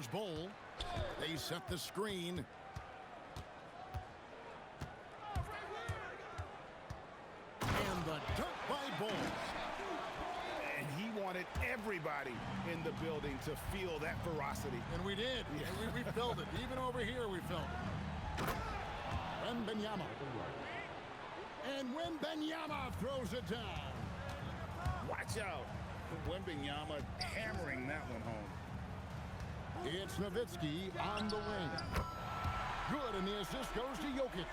Here's Bowl. They set the screen. And the dunk by Bowl. And he wanted everybody in the building to feel that ferocity. And we did. Yeah. We felt it. Even over here we felt it. Wembanyama. And Wembanyama throws it down. Watch out. Wembanyama hammering that one home. It's Nowitzki on the wing. Good, and the assist goes to Jokic.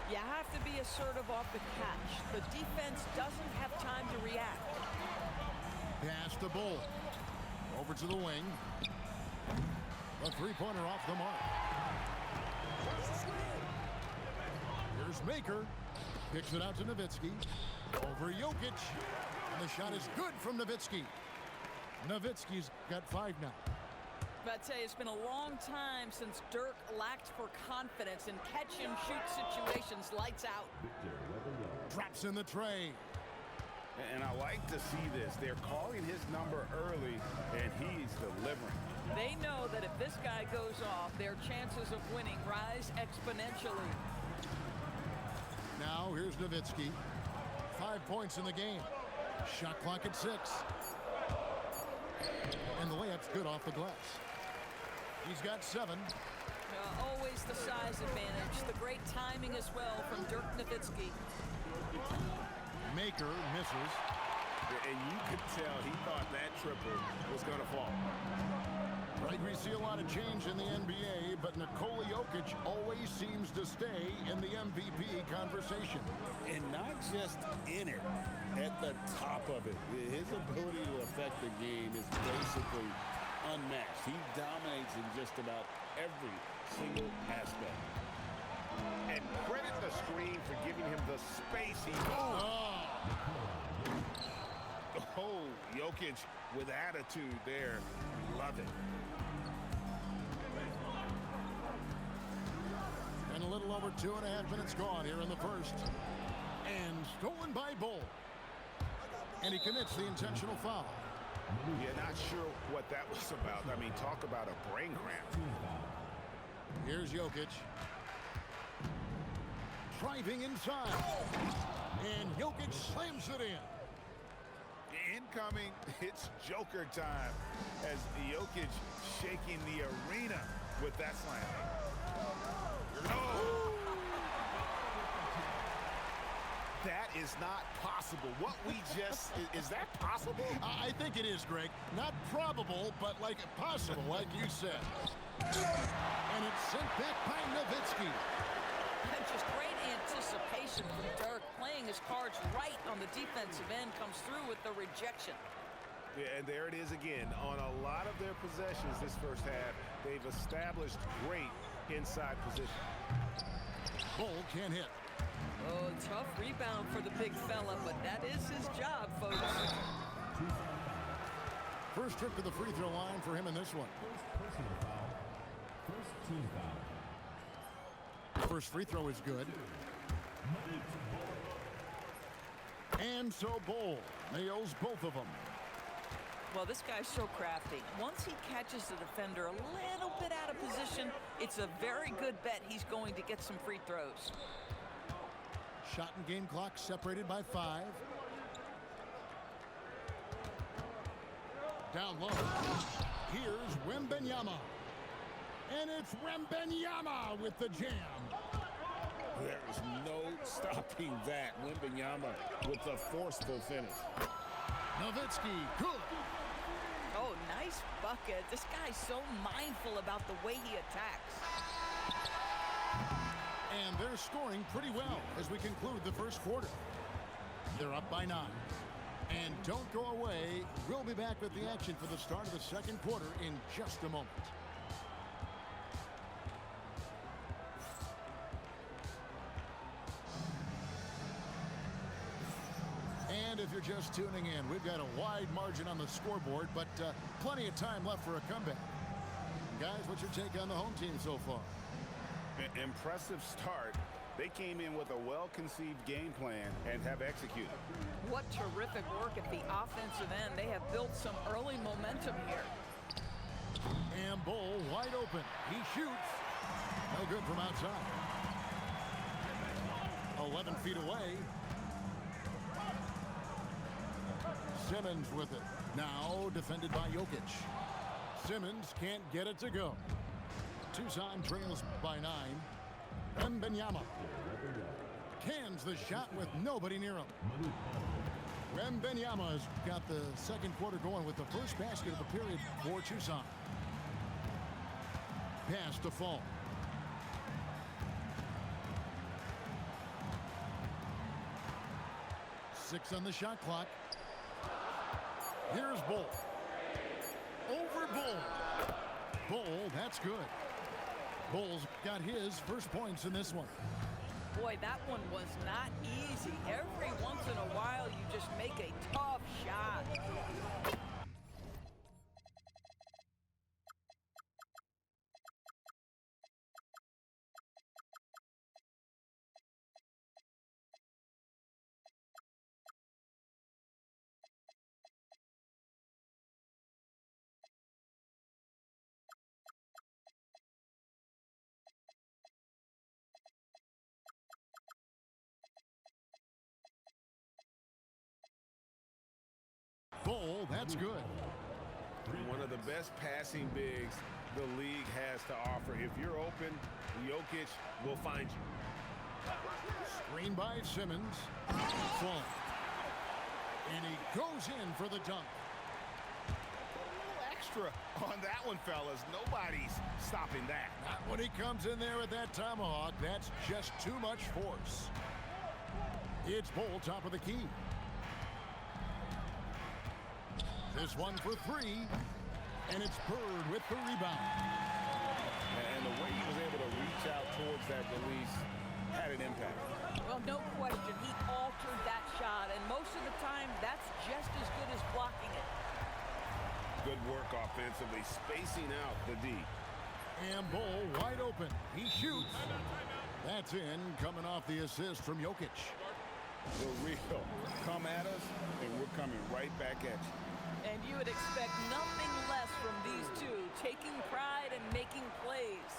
You have to be assertive off the catch. The defense doesn't have time to react. Pass to Bull. Over to the wing. A three-pointer off the mark. Here's Maker. Picks it out to Nowitzki. Over Jokic. And the shot is good from Nowitzki. Nowitzki's got 5 now. I'd say it's been a long time since Dirk lacked for confidence in catch-and-shoot situations. Lights out. Drops in the tray. And I like to see this. They're calling his number early, and he's delivering. They know that if this guy goes off, their chances of winning rise exponentially. Now here's Nowitzki. 5 points in the game. Shot clock at 6. And the layup's good off the glass. He's got 7. Always the size advantage. The great timing as well from Dirk Nowitzki. Maker misses. And you could tell he thought that triple was going to fall. Right, we see a lot of change in the NBA, but Nikola Jokic always seems to stay in the MVP conversation. And not just in it, at the top of it. His ability to affect the game is basically unmatched. He dominates in just about every single aspect. And credit the screen for giving him the space he needs. Oh, Jokic with attitude there. Love it. And a little over 2.5 minutes gone here in the first. And stolen by Bull. And he commits the intentional foul. Yeah, not sure what that was about. I mean, talk about a brain cramp. Here's Jokic. Driving inside. And Jokic slams it in. Incoming, it's Joker time as Jokic shaking the arena with that slam. Oh! That is not possible. What we just, is that possible? I think it is, Greg. Not probable, but like possible, like you said. And it's sent back by Nowitzki. Just great anticipation from Dirk. Playing his cards right on the defensive end, comes through with the rejection. Yeah, and there it is again. On a lot of their possessions this first half, they've established great inside position. Bull can't hit. Oh, tough rebound for the big fella, but that is his job, folks. First trip to the free throw line for him in this one. First personal foul. First team foul. First free throw is good. And so Bull nails both of them. Well, this guy's so crafty. Once he catches the defender a little bit out of position, it's a very good bet he's going to get some free throws. Shot and game clock separated by 5. Down low. Here's Wembanyama. And it's Wembanyama with the jam. There's no stopping that. Wembanyama with the forceful finish. Nowitzki, good. Oh, nice bucket. This guy's so mindful about the way he attacks. And they're scoring pretty well as we conclude the first quarter. They're up by 9. And don't go away. We'll be back with the action for the start of the second quarter in just a moment. And if you're just tuning in, we've got a wide margin on the scoreboard, but plenty of time left for a comeback. Guys, what's your take on the home team so far? Impressive start. They came in with a well-conceived game plan and have executed. What terrific work at the offensive end. They have built some early momentum here. And Bull wide open. He shoots. No good from outside. 11 feet away. Simmons with it. Now defended by Jokic. Simmons can't get it to go. Tucson trails by 9. Wembanyama cans the shot with nobody near him. Wembanyama has got the second quarter going with the first basket of the period for Tucson. Pass to Fall. Six on the shot clock. Here's Bull. Over Bull. Bull, that's good. Bull's got his first points in this one. Boy, that one was not easy. Every once in a while, you just make a tough shot. Bull, that's good. One of the best passing bigs the league has to offer. If you're open, Jokic will find you. Screen by Simmons. Fall. And he goes in for the dunk. Extra on that one, fellas. Nobody's stopping that. Not when he comes in there with that tomahawk. That's just too much force. It's Bull, top of the key. This one for three, and it's Bird with the rebound. And the way he was able to reach out towards that release had an impact. Well, no question. He altered that shot, and most of the time, that's just as good as blocking it. Good work offensively, spacing out the D. And Bull wide open. He shoots. That's in, coming off the assist from Jokic. The real. Come at us, and we're coming right back at you. And you would expect nothing less from these two, taking pride and making plays.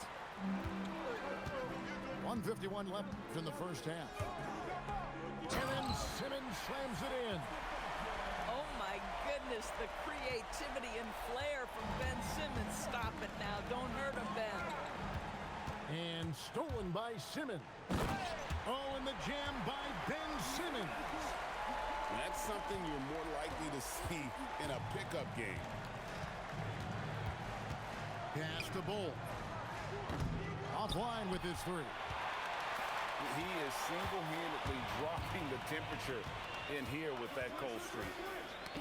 1:51 left in the first half. And then Simmons slams it in. Oh my goodness, the creativity and flair from Ben Simmons. Stop it now, don't hurt him, Ben. And stolen by Simmons. Oh, and the jam by Ben Simmons. That's something you're more likely to see in a pickup game. Pass to Bull. Offline with his three. He is single-handedly dropping the temperature in here with that cold streak.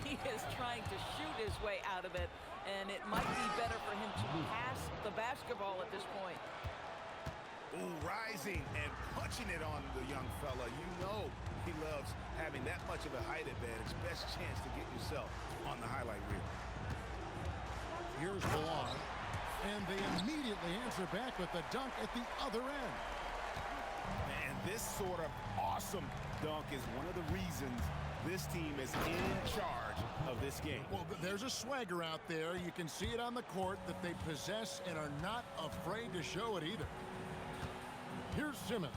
He is trying to shoot his way out of it, and it might be better for him to pass the basketball at this point. Ooh, rising and punching it on the young fella. You know he loves having that much of a height advantage. Best chance to get yourself on the highlight reel. Here's Bilal, and they immediately answer back with the dunk at the other end. And this sort of awesome dunk is one of the reasons this team is in charge of this game. Well, there's a swagger out there. You can see it on the court that they possess and are not afraid to show it either. Here's Simmons.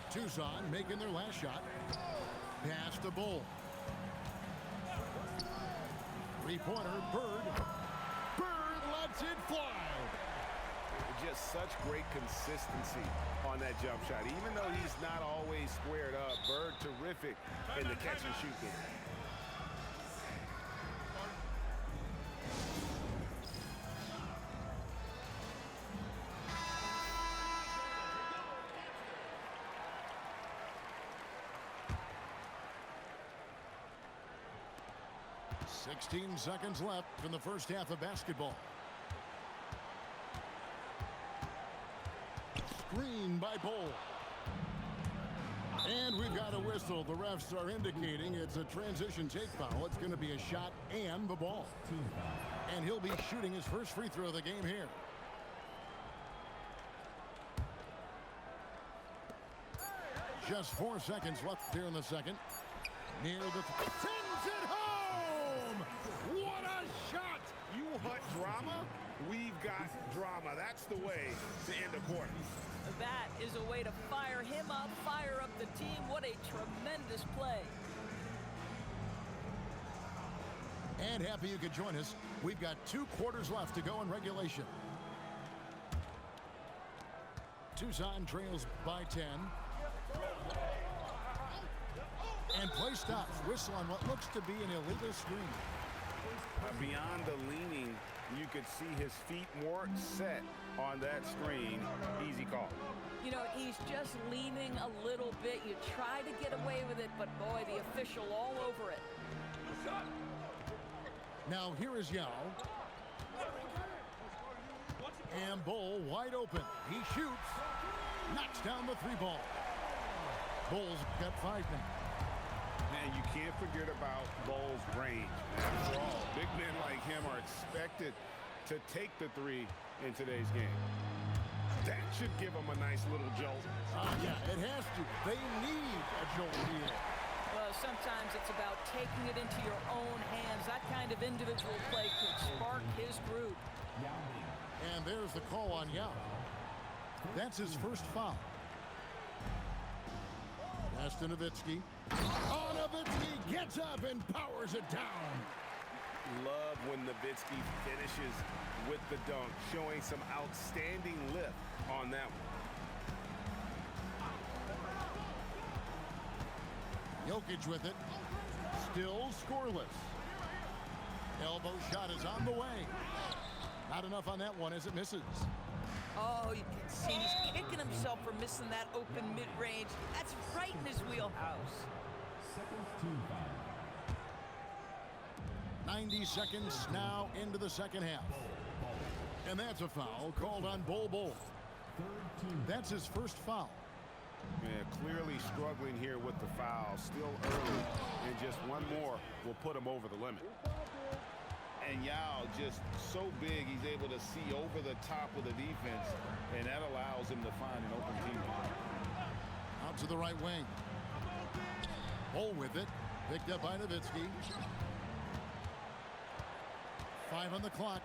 Tucson making their last shot. Pass to Bull. Three-pointer, Bird. Bird lets it fly. Just such great consistency on that jump shot. Even though he's not always squared up, Bird terrific in the catch and shoot game. Sixteen seconds left in the first half of basketball. Screen by Bull. And we've got a whistle. The refs are indicating it's a transition take foul. It's going to be a shot and the ball. And he'll be shooting his first free throw of the game here. Just 4 seconds left here in the second. Near the sends it home. What a shot! You want drama? We've got drama. That's the way to end a quarter. That is a way to fire him up, fire up the team. What a tremendous play. And happy you could join us. We've got 2 quarters left to go in regulation. Tucson trails by 10. And play stops. Whistle on what looks to be an illegal screen. Beyond the leaning, you could see his feet weren't set on that screen. Easy call. You know, he's just leaning a little bit. You try to get away with it, but boy, the official all over it. Now here is Yao. And Bull wide open. He shoots. Knocks down the 3 ball. Bull's got 5 now. Man, you can't forget about Bull's range. After all, big men like him are expected to take the 3 in today's game. That should give them a nice little jolt. Yeah, it has to. They need a jolt here. Well, sometimes it's about taking it into your own hands. That kind of individual play could spark his group. And there's the call on Yao. That's his first foul. Pass to Nowitzki. Oh, Nowitzki gets up and powers it down. Love when Nowitzki finishes with the dunk, showing some outstanding lift on that one. Jokic with it. Still scoreless. Elbow shot is on the way. Not enough on that one as it misses. Oh, you can see he's kicking himself for missing that open mid-range. That's right in his wheelhouse. Second team foul. 90 seconds now into the second half. And that's a foul called on Bull. That's his first foul. Yeah, clearly struggling here with the foul. Still early, and just one more will put him over the limit. And Yao just so big, he's able to see over the top of the defense, and that allows him to find an open teammate. Out to the right wing. Bull with it. Picked up by Nowitzki. 5 on the clock.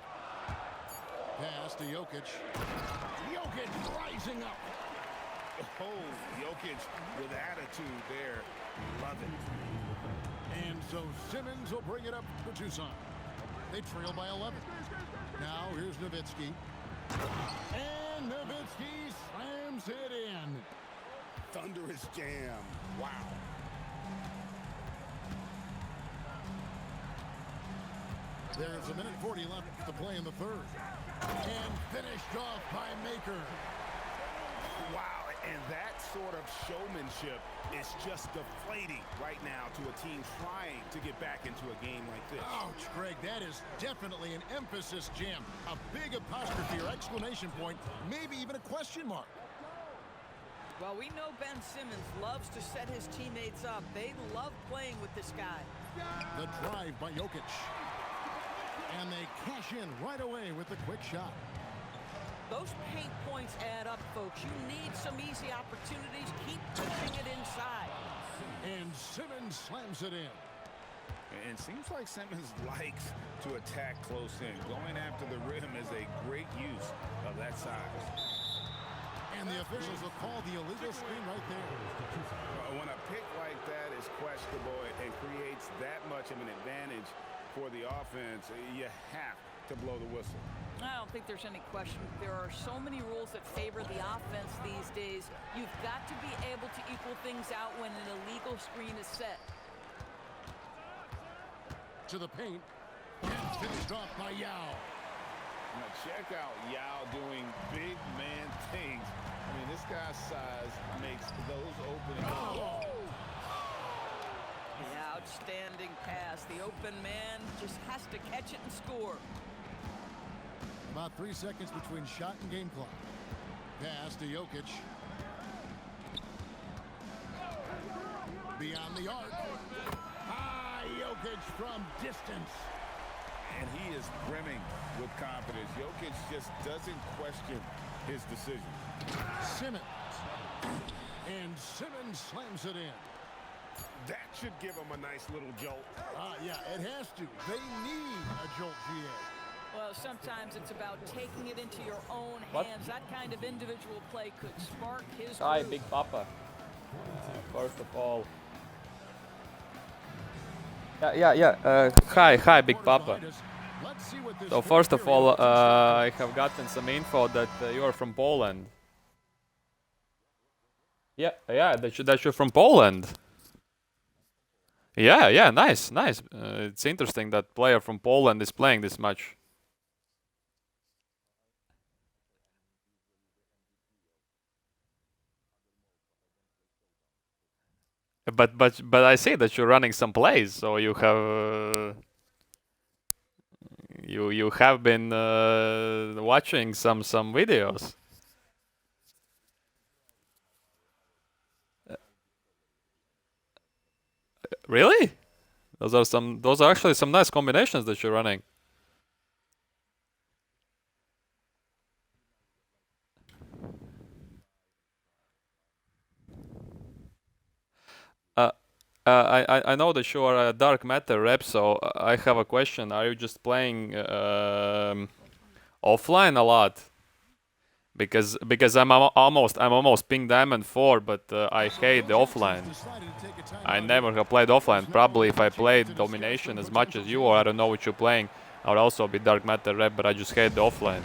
Pass to Jokic. Jokic rising up. Oh, Jokic with attitude there. Love it. And so Simmons will bring it up for Tucson. They trail by 11. Now here's Nowitzki. And Nowitzki slams it in. Thunderous jam. Wow. There's 1:40 left to play in the third. And finished off by Maker. Wow, and that sort of showmanship is just deflating right now to a team trying to get back into a game like this. Ouch, Greg, that is definitely an emphasis jam. A big apostrophe or exclamation point, maybe even a question mark. Well, we know Ben Simmons loves to set his teammates up. They love playing with this guy. The drive by Jokic. And they cash in right away with the quick shot. Those paint points add up, folks. You need some easy opportunities. Keep pushing it inside. And Simmons slams it in. And it seems like Simmons likes to attack close in. Going after the rim is a great use of that size. And the officials will call the illegal screen right there. When a pick like that is questionable and creates that much of an advantage for the offense, you have to blow the whistle. I don't think there's any question. There are so many rules that favor the offense these days. You've got to be able to equal things out when an illegal screen is set. To the paint. And finished off by Yao. Now check out Yao doing big man things. I mean, this guy's size makes those openings. Oh. The outstanding pass. The open man just has to catch it and score. About 3 seconds between shot and game clock. Pass to Jokic. Beyond the arc. Jokic from distance. And he is brimming with confidence. Jokic just doesn't question his decision. Simmons. And Simmons slams it in. That should give him a nice little jolt. Yeah, it has to. They need a jolt, GA. Well, sometimes it's about taking it into your own What? hands. That kind of individual play could spark his Hi, groove. Big Papa. First of all. Yeah. Hi, Big Papa. So first of all, I have gotten some info that you are from Poland. Yeah, that you're from Poland. Yeah, nice. It's interesting that player from Poland is playing this much. But I see that you're running some plays, so you have you have been watching some videos. Really? Those are actually some nice combinations that you're running. Uh, I know that you are a dark matter rep, so I have a question. Are you just playing offline a lot? Because I'm almost ping diamond 4, but I hate the offline. I never have played offline. Probably if I played domination as much as you, or I don't know what you're playing, I would also be dark matter rep, but I just hate the offline.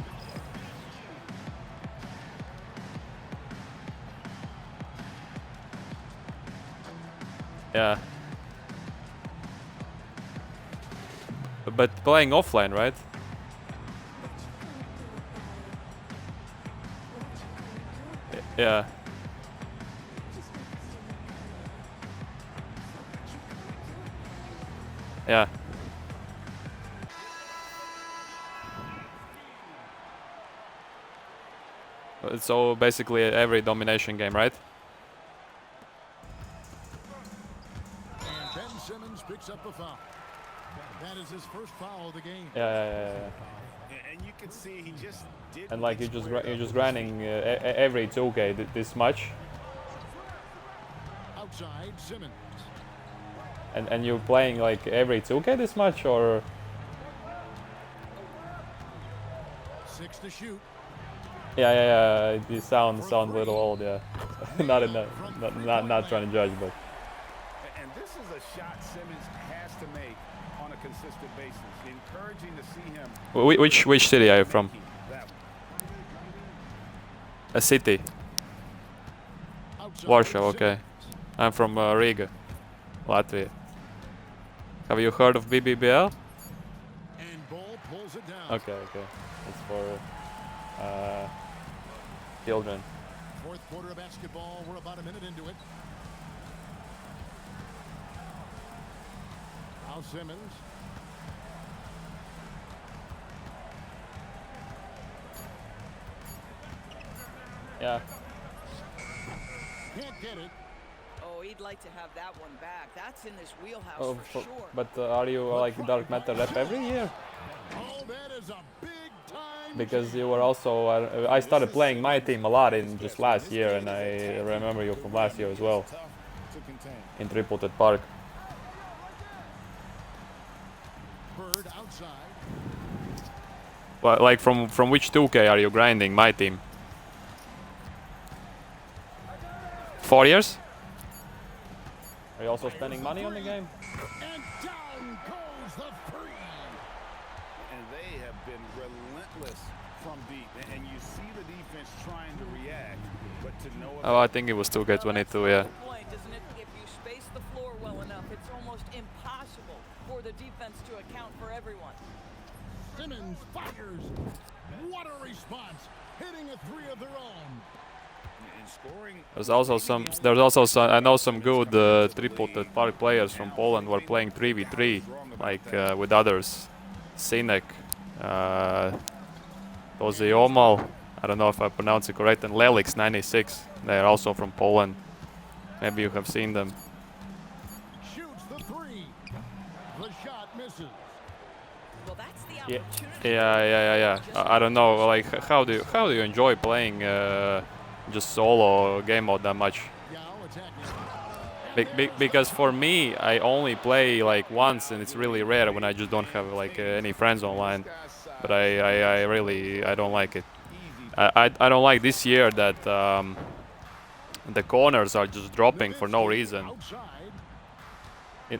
Yeah. But playing offline, right? Yeah. Yeah. So basically every domination game, right? And Ben Simmons picks up a foul. That is his first foul of the game. Yeah. And you can see he just did. And like you're just grinding every 2K this much. Outside, Simmons. And you're playing like every 2K this much, or? 6 to shoot. Yeah. You sound a little old, yeah. not trying to judge, but. And this is a shot Simmons has to make on a consistent basis. Encouraging to see him. Which city are you from? A city. Outside, Warsaw, okay. Simmons. I'm from Riga, Latvia. Have you heard of BBBL? And Ball pulls it down. Okay. It's for children. Fourth quarter of basketball. We're about a minute into it. Now Simmons. Yeah. Can't get it. Oh, he'd like to have that one back. That's in his wheelhouse Oh, for sure. but are you like dark matter rep every year? Oh, that is a big time. Because you were also I started playing my team a lot in just last year, and I remember you from last year as well in Tripleted Park. Bird outside. Well, like from which 2K are you grinding my team? 4 years? Are you also spending money on the game? And down goes the three. And they have been relentless from deep. And you see the defense trying to react, but to know. Oh, I think it was 2K22, yeah. Point, isn't it? If you space the floor well enough, it's almost impossible for the defense to account for everyone. Simmons fires. What a response. Hitting a three of their own. There's also some. I know some good Tripleted Park players from Poland who are playing 3v3, like with others. Sinek, Oziomal, I don't know if I pronounce it correct, and Lelix 96. They are also from Poland. Maybe you have seen them. Shoots the three. The shot misses. Well, that's the opportunity. Yeah. I don't know. Like, how do you enjoy playing just solo game mode that much? Because for me, I only play like once, and it's really rare when I just don't have like any friends online. but I really I don't like it. I don't like this year that the corners are just dropping for no reason. It,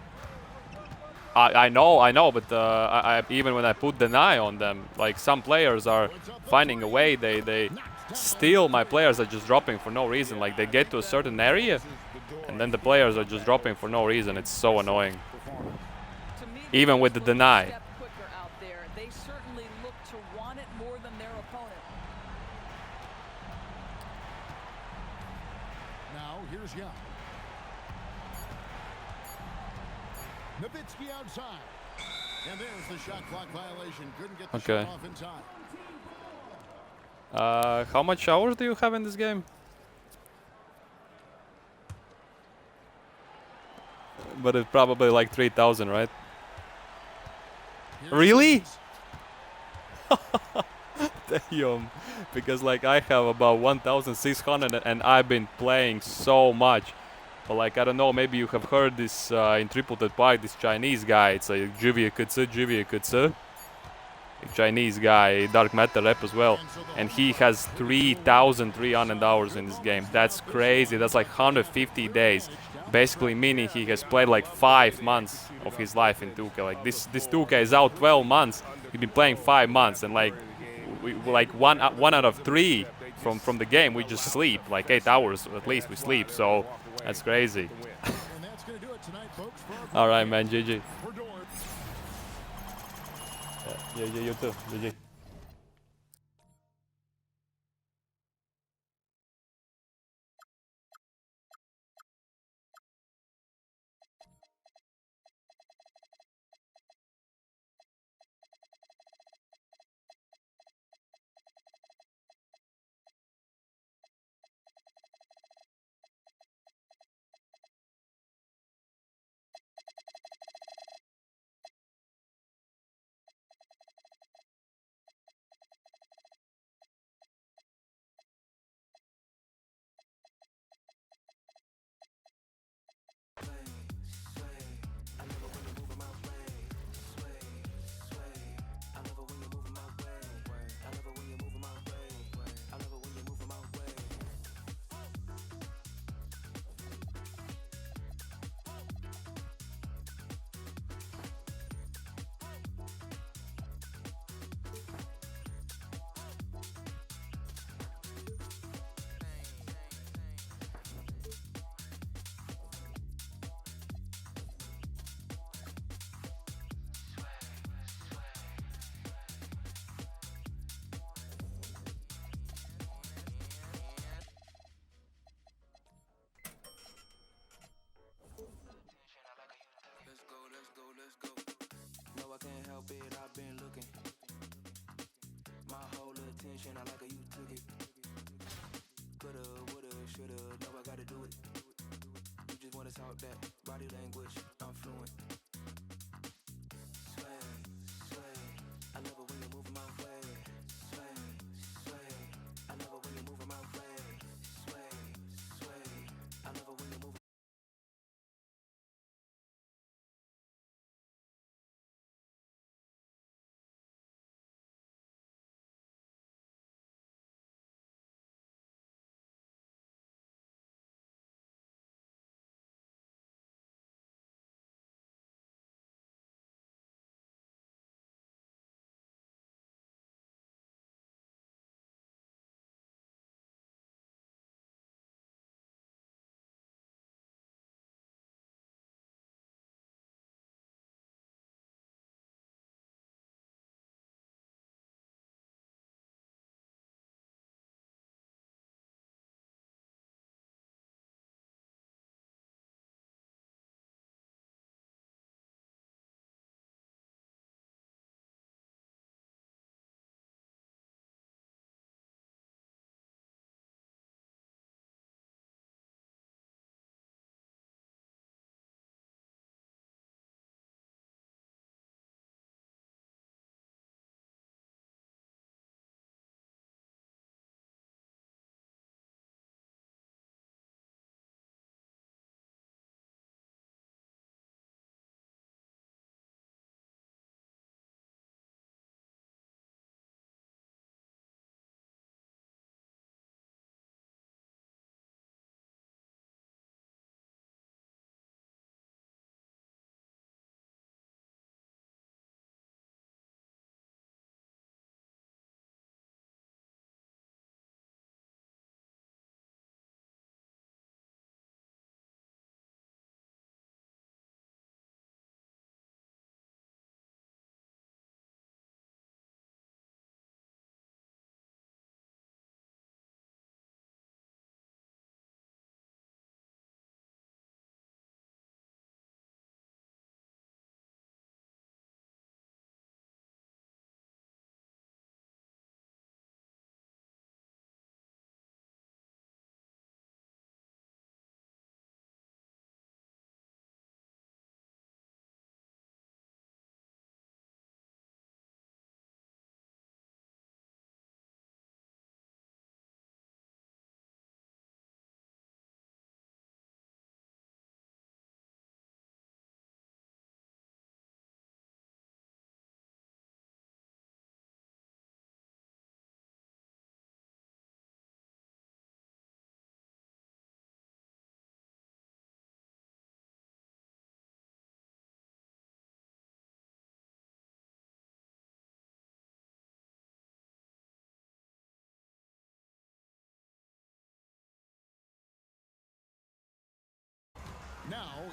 I know, but even when I put deny on them, like some players are finding a way. They still my players are just dropping for no reason. Like they get to a certain area, and then the players are just dropping for no reason. It's so annoying. Even with the deny. They certainly look to want it more than their opponent. Now here's Young. Nowitzki outside. And there's the shot clock violation. Couldn't get the shot off in time. How much hours do you have in this game? But it's probably like 3,000, right? Really? Damn. Because like I have about 1,600 and I've been playing so much. But like I don't know, maybe you have heard this in Rtoip, this Chinese guy. It's like jaudiiga. Chinese guy, dark matter rep as well, and he has 3,300 hours in this game. That's crazy. That's like 150 days, basically meaning he has played like 5 months of his life in 2K. Like this 2K is out 12 months. He's been playing 5 months, and like one out of 3 from the game we just sleep. Like 8 hours at least we sleep. So that's crazy. All right, man. GG. Yeah, you too. GG.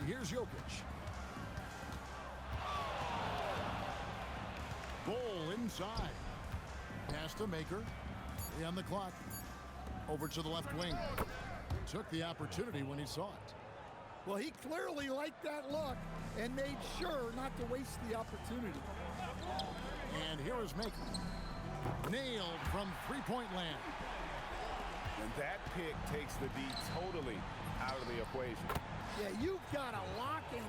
here's Jokic. Bull inside. Pass to Maker. 3 on the clock. Over to the left wing. Took the opportunity when he saw it. Well, he clearly liked that look and made sure not to waste the opportunity. And here is Maker. Nailed from three-point land. And that pick takes the D totally out of the equation. Yeah, you've got to lock and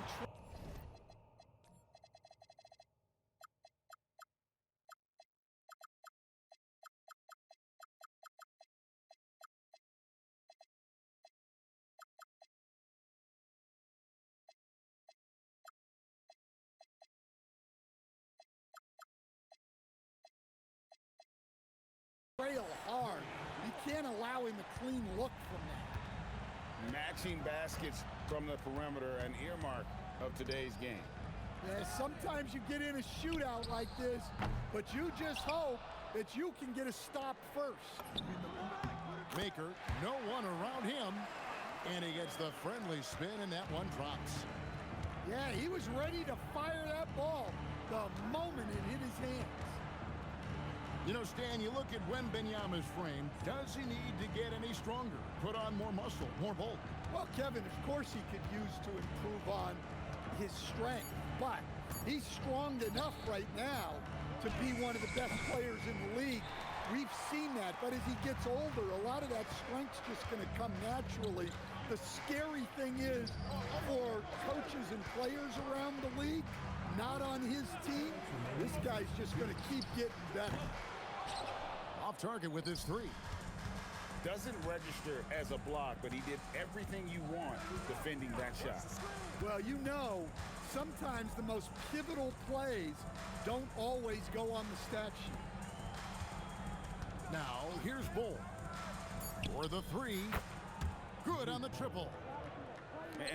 trail hard. You can't allow him a clean look from that. Matching baskets from the perimeter, an earmark of today's game. Yeah, sometimes you get in a shootout like this, but you just hope that you can get a stop first. Maker, no one around him, and he gets the friendly spin, and that one drops. Yeah, he was ready to fire that ball the moment it hit his hands. You know, Stan, you look at Wembanyama's frame. Does he need to get any stronger? Put on more muscle, more bulk? Well, Kevin, of course he could use to improve on his strength, but he's strong enough right now to be one of the best players in the league. We've seen that, but as he gets older, a lot of that strength's just going to come naturally. The scary thing is for coaches and players around the league, not on his team, this guy's just going to keep getting better. Off target with his three. Doesn't register as a block, but he did everything you want defending that shot. Well, you know, sometimes the most pivotal plays don't always go on the stat sheet. Now, here's Bull. For the three. Good on the triple.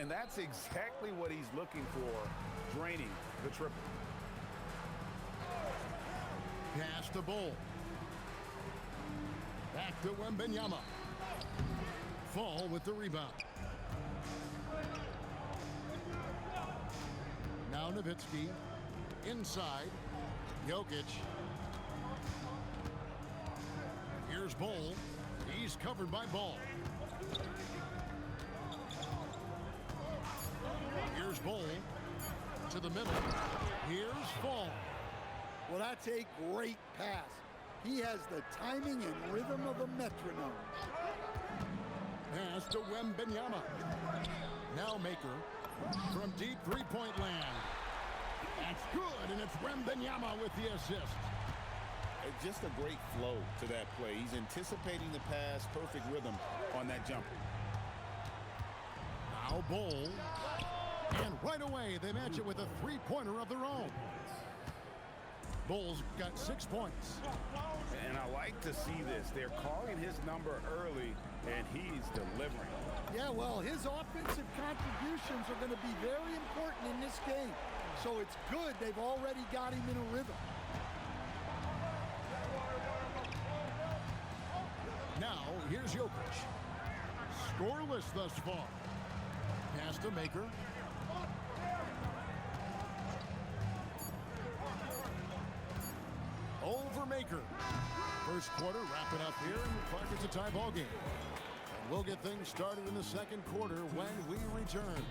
And that's exactly what he's looking for, draining the triple. Pass to Bull. Back to Wembanyama. Fall with the rebound. Now Nowitzki. Inside. Jokic. Here's Bull. He's covered by Ball. Here's Bull. To the middle. Here's Fall. Well, that's a great pass. He has the timing and rhythm of a metronome. Pass to Wembanyama. Now Maker from deep three-point land. That's good, and it's Wembanyama with the assist. Just a great flow to that play. He's anticipating the pass, perfect rhythm on that jumper. Now Bull. And right away, they match it with a three-pointer of their own. Bull's got 6 points. And I like to see this. They're calling his number early, and he's delivering. Yeah, well, his offensive contributions are going to be very important in this game. So it's good they've already got him in a rhythm. Now, here's Jokic. Scoreless thus far. Pass to Maker. Over Maker. First quarter wrapping up here, and looks like it's a tie ball game. And we'll get things started in the second quarter when we return.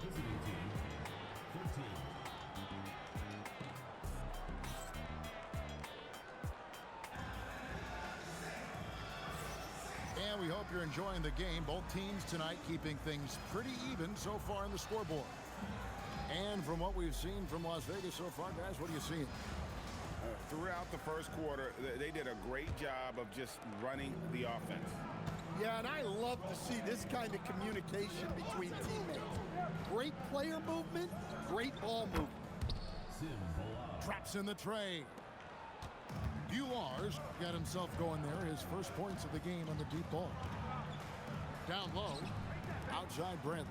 And we hope you're enjoying the game. Both teams tonight keeping things pretty even so far in the scoreboard. And from what we've seen from Las Vegas so far, guys, what are you seeing? Throughout the first quarter, they did a great job of just running the offense. Yeah, and I love to see this kind of communication between teammates. Great player movement, great ball movement. Traps in the tray. Bular's got himself going there. His first points of the game on the deep ball. Down low. Outside Brent.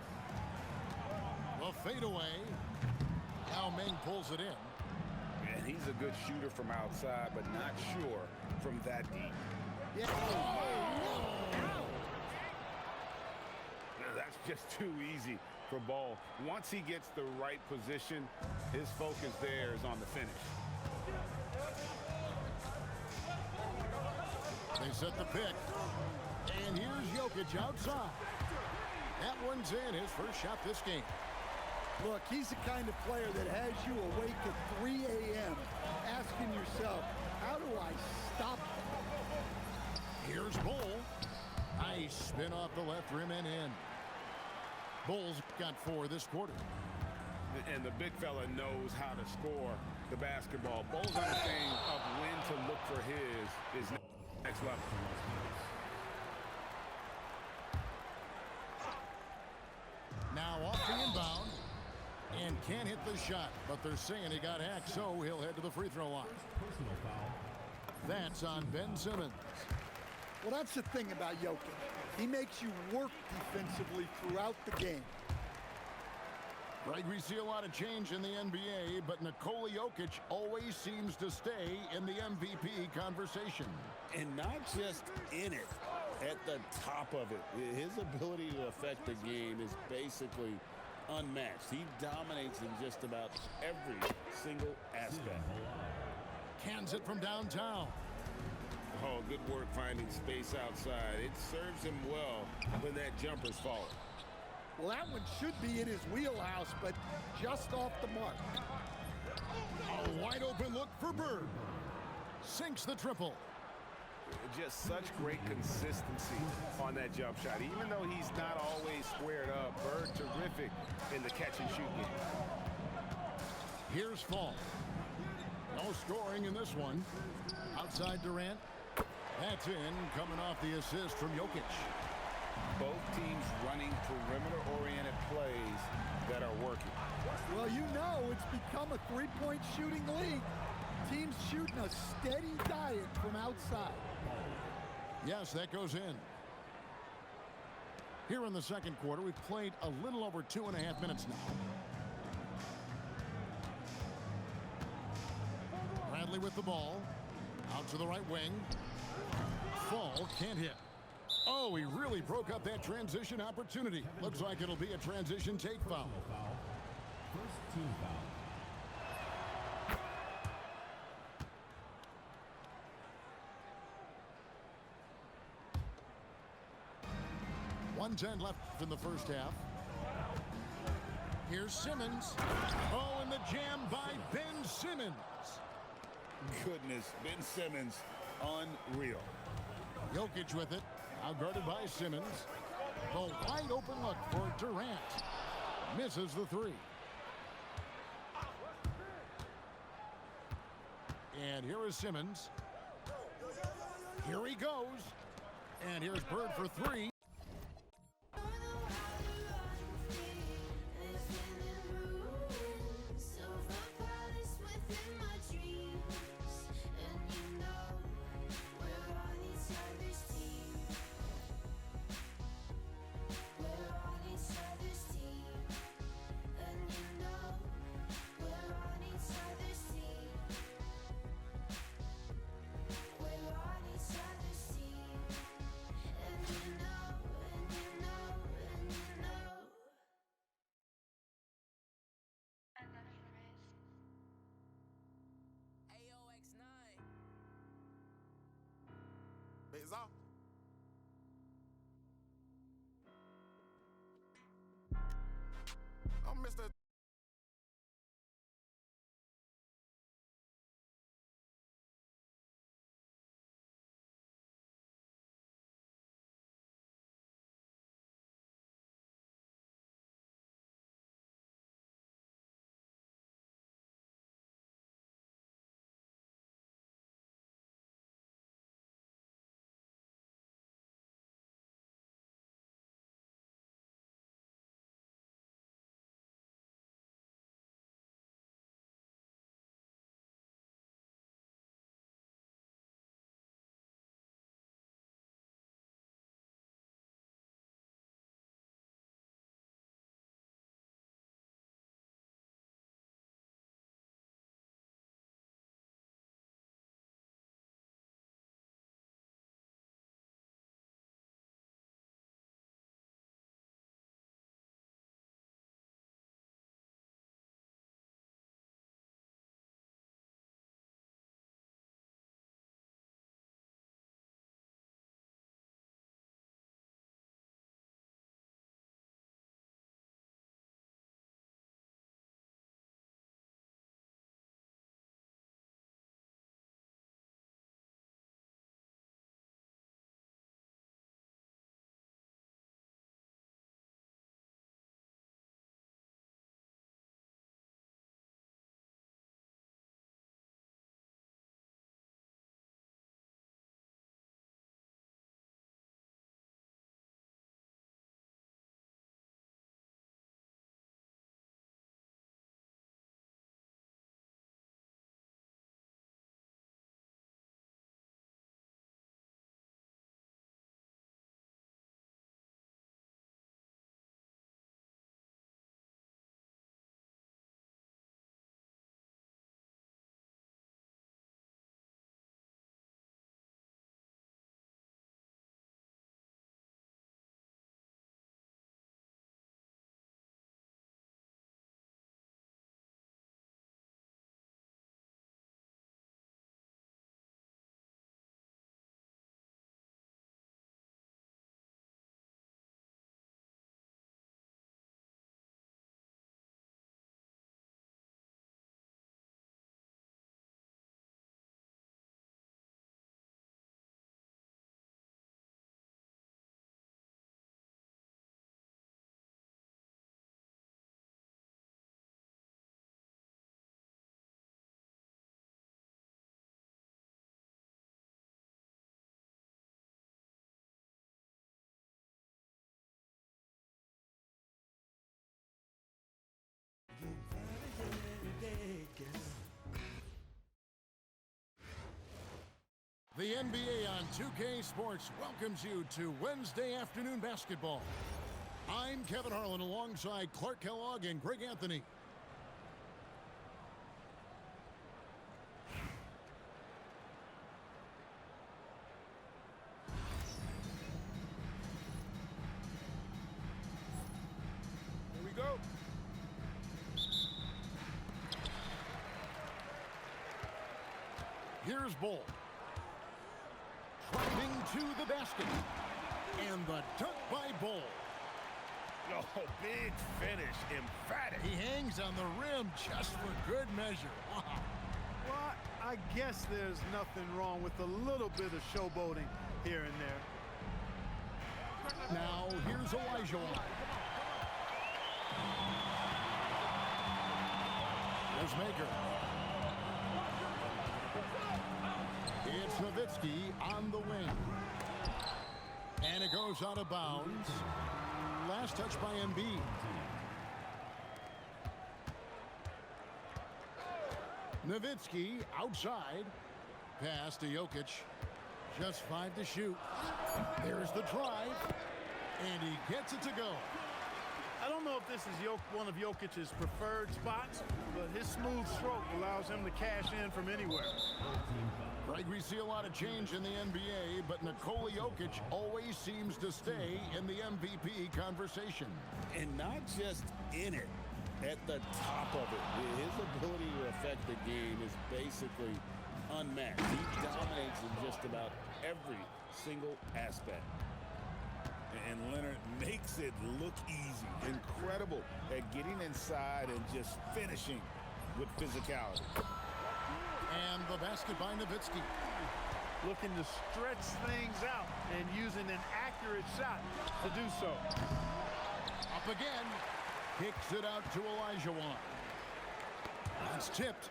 The fadeaway. Now Meng pulls it in. And he's a good shooter from outside, but not sure from that deep. Yeah. That's just too easy for Ball. Once he gets the right position, his focus there is on the finish. They set the pick. And here's Jokic outside. That one's in, his first shot this game. Look, he's the kind of player that has you awake at 3 a.m. asking yourself, how do I stop him? Here's Bull. Nice spin off the left rim and in. Bulls got 4 this quarter. And the big fella knows how to score the basketball. Bull's understanding of when to look for his is next level. Now off the inbound. And can't hit the shot, but they're saying he got hacked, so he'll head to the free throw line. Personal foul. That's on Ben Simmons. Well, that's the thing about Jokic. He makes you work defensively throughout the game. Greg, we see a lot of change in the NBA, but Nikola Jokic always seems to stay in the MVP conversation. And not just in it, at the top of it. His ability to affect the game is basically unmatched. He dominates in just about every single aspect. Cans it from downtown. Oh, good work finding space outside. It serves him well when that jumper's falling. Well, that one should be in his wheelhouse, but just off the mark. A wide open look for Bird. Sinks the triple. Just such great consistency on that jump shot. Even though he's not always squared up, Bird terrific in the catch and shoot game. Here's Fall. No scoring in this one. Outside Durant. That's in, coming off the assist from Jokic. Both teams running perimeter-oriented plays that are working. Well, you know it's become a three-point shooting league. Teams shooting a steady diet from outside. Yes, that goes in. Here in the second quarter, we've played a little over 2.5 minutes now. Bradley with the ball. Out to the right wing. Fall can't hit. Oh, he really broke up that transition opportunity. Looks like it'll be a transition take foul. First team foul. .110 left in the first half. Here's Simmons. Oh, and the jam by Ben Simmons. Goodness, Ben Simmons, unreal. Jokic with it. Now guarded by Simmons. The wide open look for Durant. Misses the three. And here is Simmons. Here he goes. And here's Bird for three. The NBA on 2K Sports welcomes you to Wednesday afternoon basketball. I'm Kevin Harlan alongside Clark Kellogg and Greg Anthony. Here we go. Here's Bull. Driving to the basket. And the dunk by Bull. Oh, big finish, emphatic. He hangs on the rim just for good measure. Wow. Well, I guess there's nothing wrong with a little bit of showboating here and there. Now, here's Elijah. There's Maker. It's Nowitzki on the wing. And it goes out of bounds. Last touch by Embiid. Nowitzki outside. Pass to Jokic. Just 5 to shoot. There's the drive. And he gets it to go. I don't know if this is one of Jokic's preferred spots, but his smooth stroke allows him to cash in from anywhere. Greg, we see a lot of change in the NBA, but Nikola Jokic always seems to stay in the MVP conversation. And not just in it, at the top of it. His ability to affect the game is basically unmatched. He dominates in just about every single aspect. And Leonard makes it look easy. Incredible at getting inside and just finishing with physicality. And the basket by Nowitzki. Looking to stretch things out and using an accurate shot to do so. Up again. Kicks it out to Elijah. It's tipped.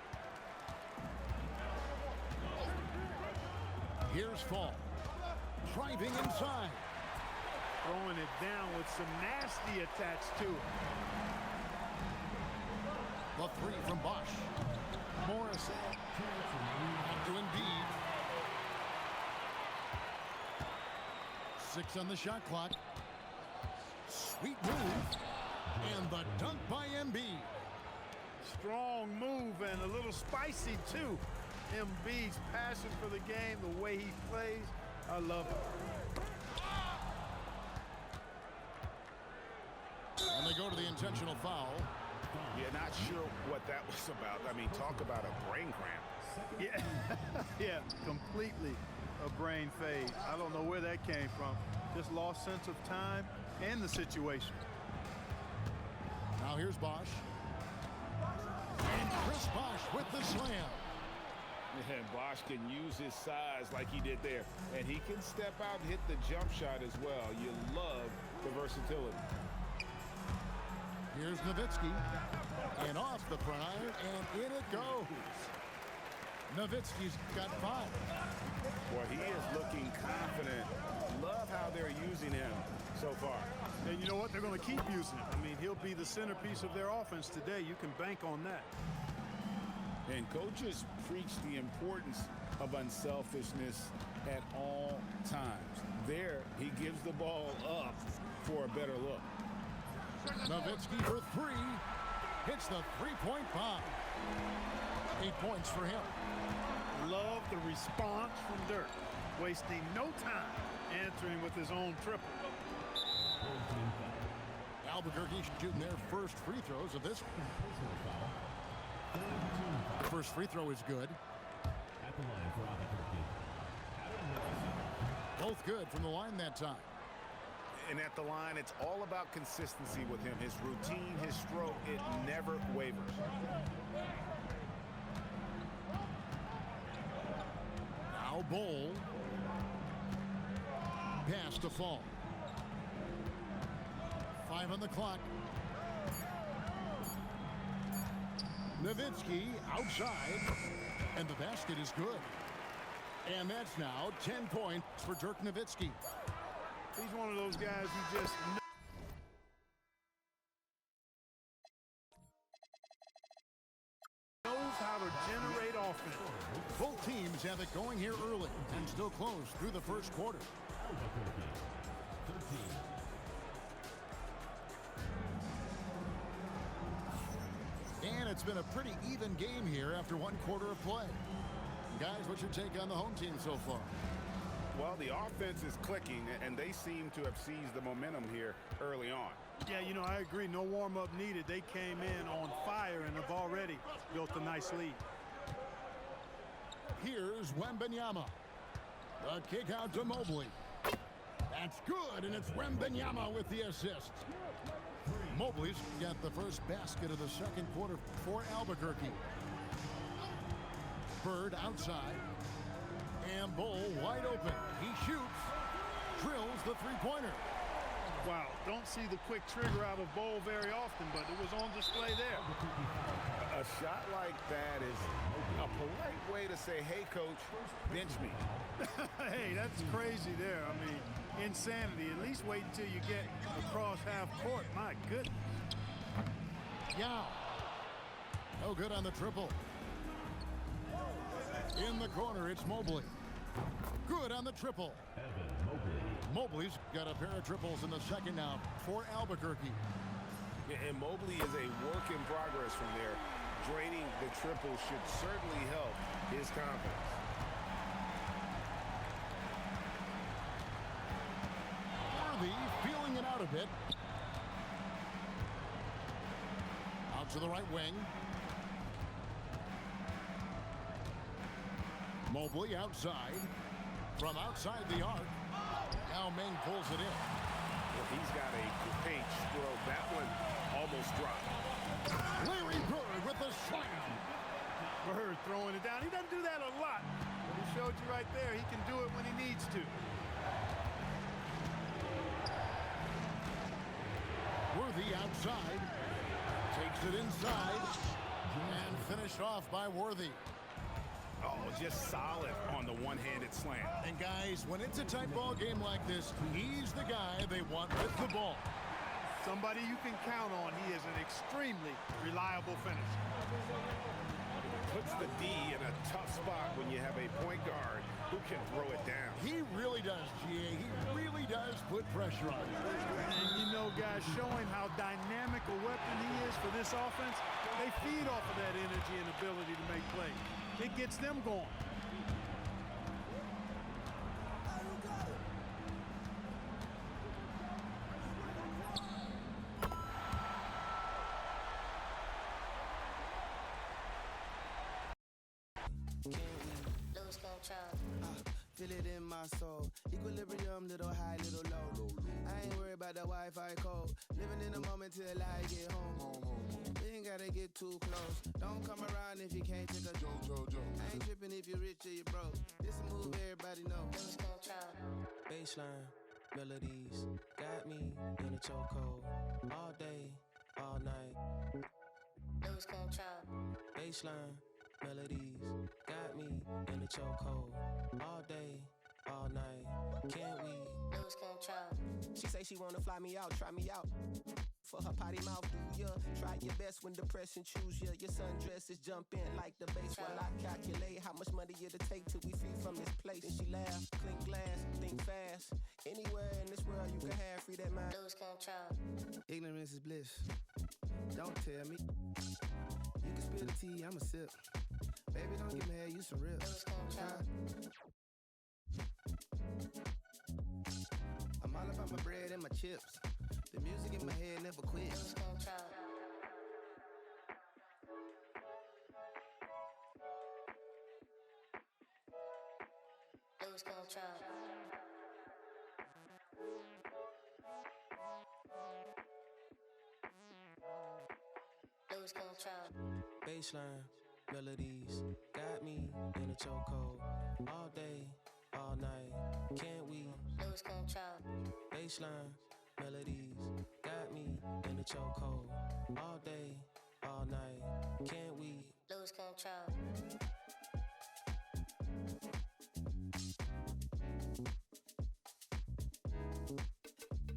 Here's Fall. Driving inside. Throwing it down with some nasty attacks to it. The three from Bosch. Morris to Embiid. 6 on the shot clock. Sweet move. And the dunk by Embiid. Strong move and a little spicy too. Embiid's passion for the game, the way he plays, I love it. And they go to the intentional foul. Yeah, not sure what that was about. I mean, talk about a brain cramp. Yeah, yeah, completely a brain fade. I don't know where that came from. Just lost sense of time and the situation. Now here's Bosch. And Chris Bosch with the slam. And Bosch can use his size like he did there. And he can step out and hit the jump shot as well. You love the versatility. Here's Nowitzki. And off the front iron, and in it goes. Nowitzki's got 5. Well, he is looking confident. Love how they're using him so far. And you know what? They're going to keep using him. I mean, he'll be the centerpiece of their offense today. You can bank on that. And coaches preach the importance of unselfishness at all times. There, he gives the ball up for a better look. Nowitzki for 3. Hits the three-point bomb. 8 points for him. Love the response from Dirk. Wasting no time answering with his own triple. Albuquerque shooting their first free throws of this one. The first free throw is good. At the line for Albuquerque. Both good from the line that time. And at the line, it's all about consistency with him. His routine, his stroke, it never wavers. Now Bull. Pass to Fall. 5 on the clock. Nowitzki outside. And the basket is good. And that's now 10 points for Dirk Nowitzki. He's one of those guys who just knows how to generate offense. Both teams have it going here early and still close through the first quarter. Albuquerque, 13. And it's been a pretty even game here after one quarter of play. Guys, what's your take on the home team so far? Well, the offense is clicking, and they seem to have seized the momentum here early on. Yeah, you know, I agree. No warm-up needed. They came in on fire and have already built a nice lead. Here's Wembanyama. The kick out to Mobley. That's good, and it's Wembanyama with the assist. Mobley's got the first basket of the second quarter for Albuquerque. Bird outside. And Bull wide open. He shoots. Drills the three-pointer. Wow, don't see the quick trigger out of Bowl very often, but it was on display there. A shot like that is a polite way to say, hey, coach, bench me. Hey, that's crazy there. I mean, insanity. At least wait until you get across half court. My goodness. Yao. No good on the triple. In the corner, it's Mobley. Good on the triple. Evan Mobley. Mobley's got a pair of triples in the second now for Albuquerque. And Mobley is a work in progress from there. Draining the triple should certainly help his confidence. Worthy feeling it out a bit. Out to the right wing. Mobley outside. From outside the arc. Now Meng pulls it in. Well, he's got a paint stroke. That one almost dropped. Larry Bird with the slam. Bird throwing it down. He doesn't do that a lot, but he showed you right there he can do it when he needs to. Worthy outside. Takes it inside. And finished off by Worthy. Oh, just solid on the one-handed slam. And guys, when it's a tight ball game like this, he's the guy they want with the ball. Somebody you can count on. He is an extremely reliable finisher. Puts the D in a tough spot when you have a point guard who can throw it down. He really does, GA. He really does put pressure on him. And you know, guys, showing how dynamic a weapon he is for this offense, they feed off of that energy and ability to make plays. It gets them going. Lose control. Feel it in my soul. Equilibrium, little high, little low. I ain't worried about the Wi-Fi code. Living in the moment till I get home. We ain't gotta get too close. Don't come around if you can't take a joke. I ain't tripping if you're rich or you broke. This a move everybody know. Lose control. Baseline, melodies, got me in a chokehold. All day, all night. Lose control. Baseline, melodies, got me in a chokehold. All day, all night. Can't we lose control? She say she wanna fly me out, try me out. For her potty mouth, do ya? Try your best when depression choose ya. Your sundress is jumping like the bass while I calculate how much money it'll take till we free from this place. And she laugh, clink glass, think fast. Anywhere in this world you can have free that mind. Lose control. Ignorance is bliss. Don't tell me. You can spill the tea, I'ma sip. Baby, don't get mad, you some real. Lose control. I'm all about my bread and my chips. The music in my head never quits. Lose control. Lose control. Lose control. Baseline, melodies, got me in a chokehold. All day, all night, can't we lose control? Baseline, melodies, got me in a chokehold. All day, all night, can't we lose control?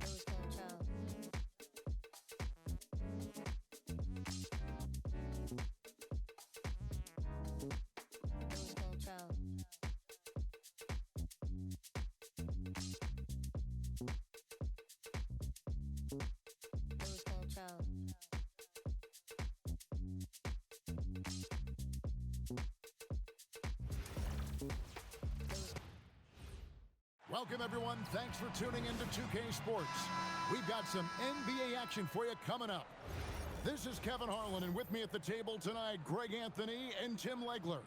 Lose control. Welcome, everyone. Thanks for tuning into 2K Sports. We've got some NBA action for you coming up. This is Kevin Harlan, and with me at the table tonight, Greg Anthony and Tim Legler.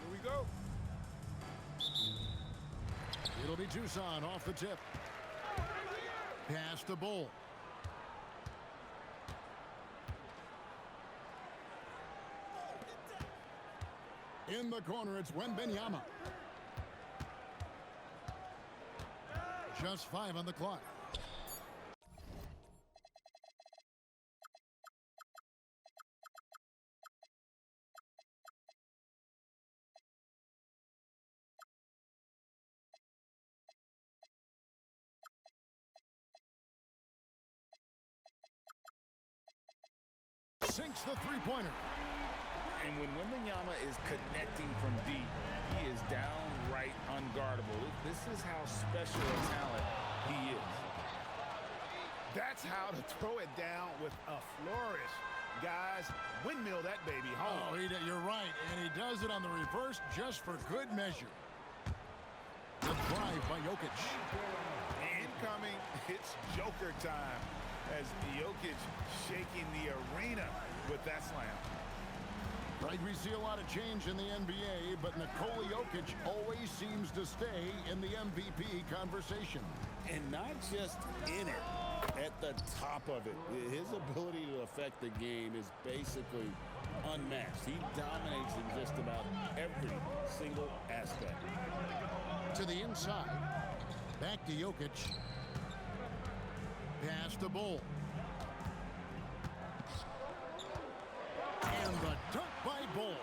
Here we go. It'll be Tucson off the tip. Pass to Bull. In the corner, it's Wembanyama. Just 5 on the clock. Sinks the three-pointer. And when Wembanyama is connecting from deep, he is downright unguardable. This is how special a talent he is. That's how to throw it down with a flourish. Guys, windmill that baby home. Oh, you're right, and he does it on the reverse just for good measure. The drive by Jokic. Incoming, it's Joker time as Jokic shaking the arena with that slam. Right, we see a lot of change in the NBA, but Nikola Jokic always seems to stay in the MVP conversation. And not just in it, at the top of it. His ability to affect the game is basically unmatched. He dominates in just about every single aspect. To the inside. Back to Jokic. Pass to Bull. And the dunk by Bull.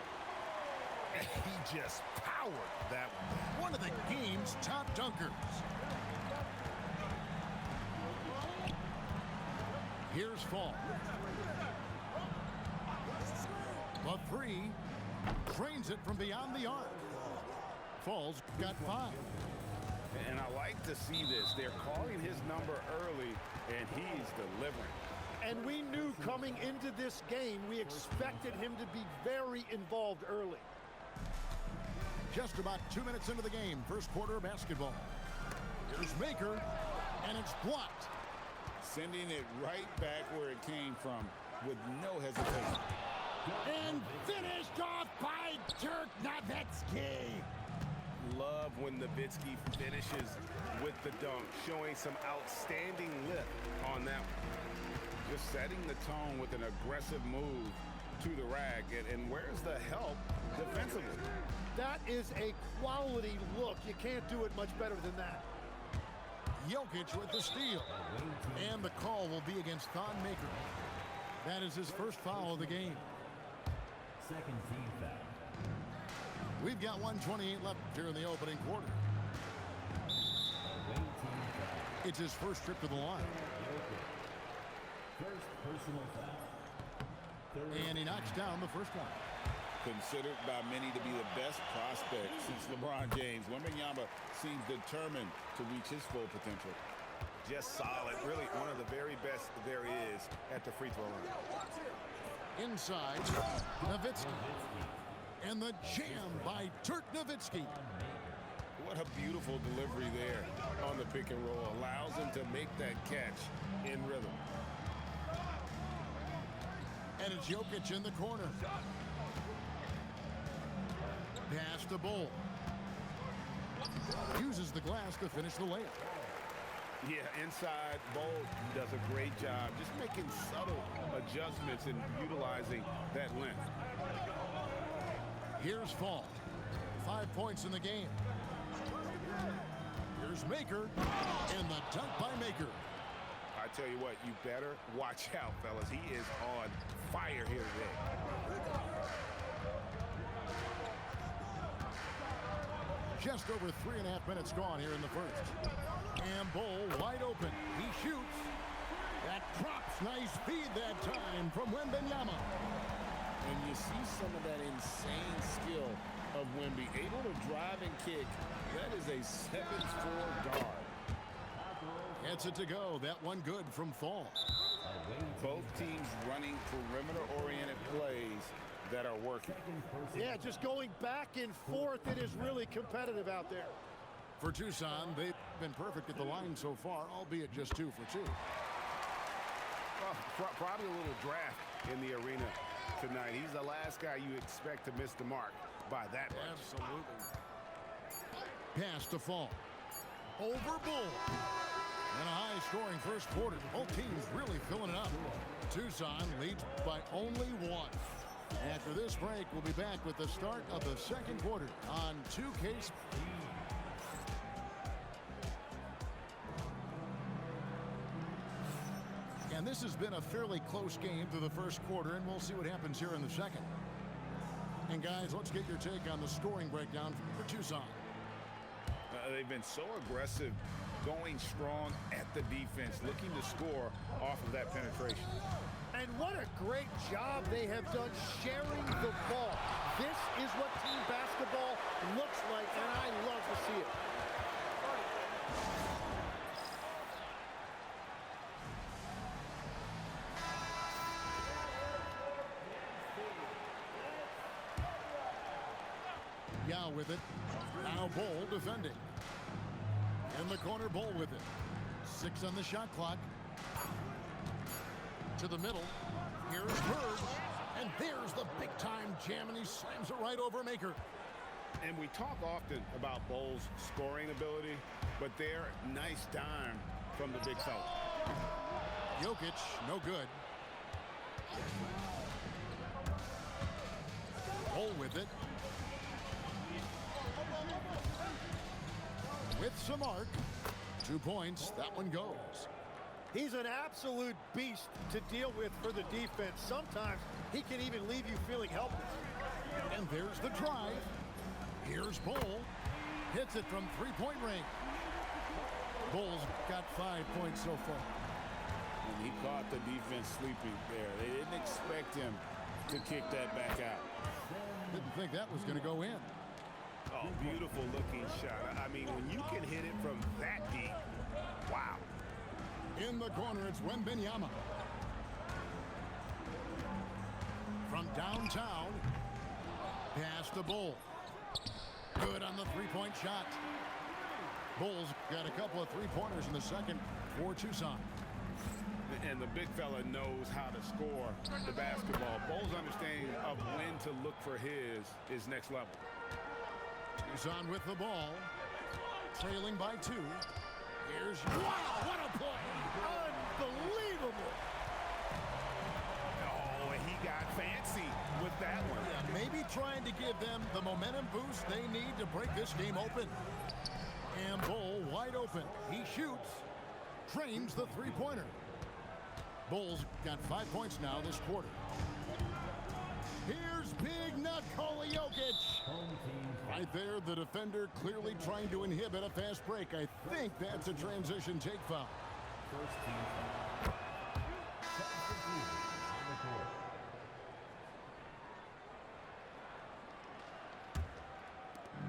He just powered that one. One of the game's top dunkers. Here's Fall. The three. Drains it from beyond the arc. Fall's got 5. And I like to see this. They're calling his number early, and he's delivering. And we knew coming into this game, we expected him to be very involved early. Just about 2 minutes into the game, first quarter of basketball. Here's Maker, and it's blocked. Sending it right back where it came from with no hesitation. And finished off by Dirk Nowitzki. Love when Nowitzki finishes with the dunk, showing some outstanding lift on that one. Just setting the tone with an aggressive move to the rack. And where's the help defensively? That is a quality look. You can't do it much better than that. Jokic with the steal. And the call will be against Thon Maker. That is his first foul of the game. Second team foul. We've got 1:28 left here in the opening quarter. Away team foul. It's his first trip to the line. First personal foul. Third. And he knocks down the first one. Considered by many to be the best prospect since LeBron James, Wembanyama seems determined to reach his full potential. Just solid, really one of the very best there is at the free throw line. Inside, Nowitzki. And the jam by Dirk Nowitzki. What a beautiful delivery there on the pick and roll. Allows him to make that catch in rhythm. And it's Jokic in the corner. Pass to Bull. Uses the glass to finish the layup. Yeah, inside, Bull does a great job just making subtle adjustments and utilizing that length. Here's Fall. 5 points in the game. Here's Maker. And the dunk by Maker. I tell you what, you better watch out, fellas. He is on fire here today. Just over 3.5 minutes gone here in the first. And Bull wide open. He shoots. That drops. Nice feed that time from Wembanyama. And you see some of that insane skill of Wemby. Able to drive and kick. That is a 7'4" guard. Gets it to go. That one good from Fall. Both teams running perimeter-oriented plays that are working. Yeah, just going back and forth. It is really competitive out there. For Tucson, they've been perfect at the line so far, albeit just 2 for 2. Well, probably a little draft in the arena tonight. He's the last guy you expect to miss the mark by that much. Absolutely. Pass to Fall. Over Bull. And a high-scoring first quarter. Both teams really filling it up. Tucson leads by only 1. After this break, we'll be back with the start of the second quarter on 2K. And this has been a fairly close game through the first quarter, and we'll see what happens here in the second. And guys, let's get your take on the scoring breakdown for Tucson. They've been so aggressive, going strong at the defense, looking to score off of that penetration. And what a great job they have done sharing the ball. This is what team basketball looks like, and I love to see it. Yao with it. Now Bull defending. In the corner, Bull with it. 6 on the shot clock. To the middle. Here's Bird. And there's the big-time jam, and he slams it right over Maker. And we talk often about Bull's scoring ability, but they're nice dime from the big fella. Jokic, no good. Bull with it. With some arc. 2 points. That one goes. He's an absolute beast to deal with for the defense. Sometimes he can even leave you feeling helpless. And there's the drive. Here's Bull. Hits it from 3-point range. Bull's got 5 points so far. And he caught the defense sleeping there. They didn't expect him to kick that back out. Didn't think that was going to go in. Oh, beautiful looking shot. I mean, when you can hit it from that deep, wow. In the corner, it's Wembanyama. From downtown, pass to Bull. Good on the 3-point shot. Bull's got a couple of 3-pointers in the second for Tucson. And the big fella knows how to score the basketball. Bull's understanding of when to look for his is next level. Tucson with the ball, trailing by 2. Here's, wow, what a play! Unbelievable! Oh, and he got fancy with that one. Yeah, maybe trying to give them the momentum boost they need to break this game open. And Bull wide open. He shoots, trains the 3-pointer. Bull's got 5 points now this quarter. Here's Big Nut Jokic. Right there, the defender clearly trying to inhibit a fast break. I think that's a transition take foul. First team foul.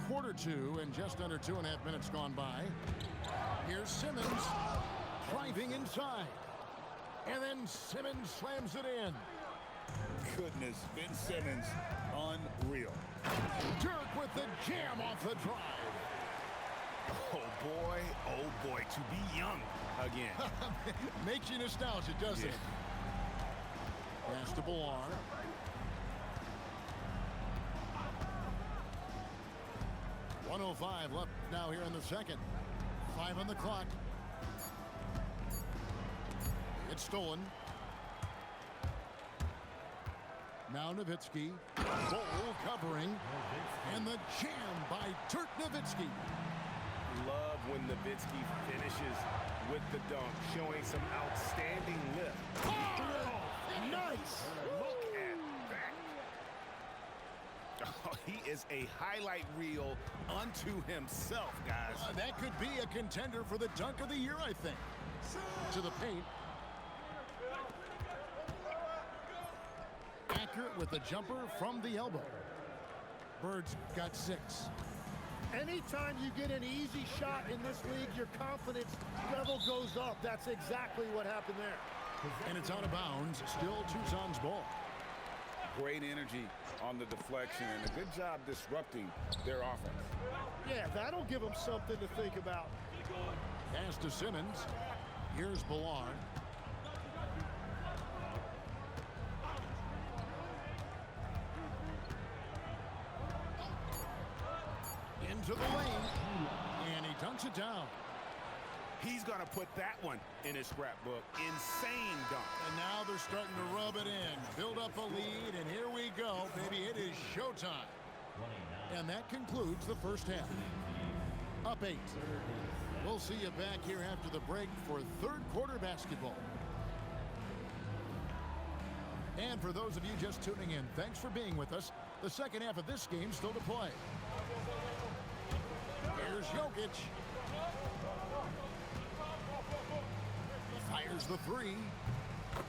Quarter 2 and just under 2.5 minutes gone by. Here's Simmons driving inside. And then Simmons slams it in. Goodness, Ben Simmons, unreal. Dirk with the jam off the drive. Oh boy, to be young again. Makes you nostalgic, doesn't it? Pass to Billar. .105 left now here in the second. 5 on the clock. It's stolen. Now Nowitzki. Bull covering. And the jam by Dirk Nowitzki. Love when Nowitzki finishes with the dunk, showing some outstanding lift. Oh, nice! Look at that. Oh, he is a highlight reel unto himself, guys. That could be a contender for the dunk of the year, I think. To the paint. Accurate with the jumper from the elbow. Bird's got 6. Anytime you get an easy shot in this league, your confidence level goes up. That's exactly what happened there. And it's out of bounds. Still Tucson's ball. Great energy on the deflection and a good job disrupting their offense. Yeah, that'll give them something to think about. Pass to Simmons. Here's Ballard. Into the lane. And he dunks it down. He's going to put that one in his scrapbook. Insane dunk. And now they're starting to rub it in. Build up a lead, and here we go. Baby, it is showtime. And that concludes the first half. Up 8. We'll see you back here after the break for third quarter basketball. And for those of you just tuning in, thanks for being with us. The second half of this game still to play. Here's Jokic. Fires the 3.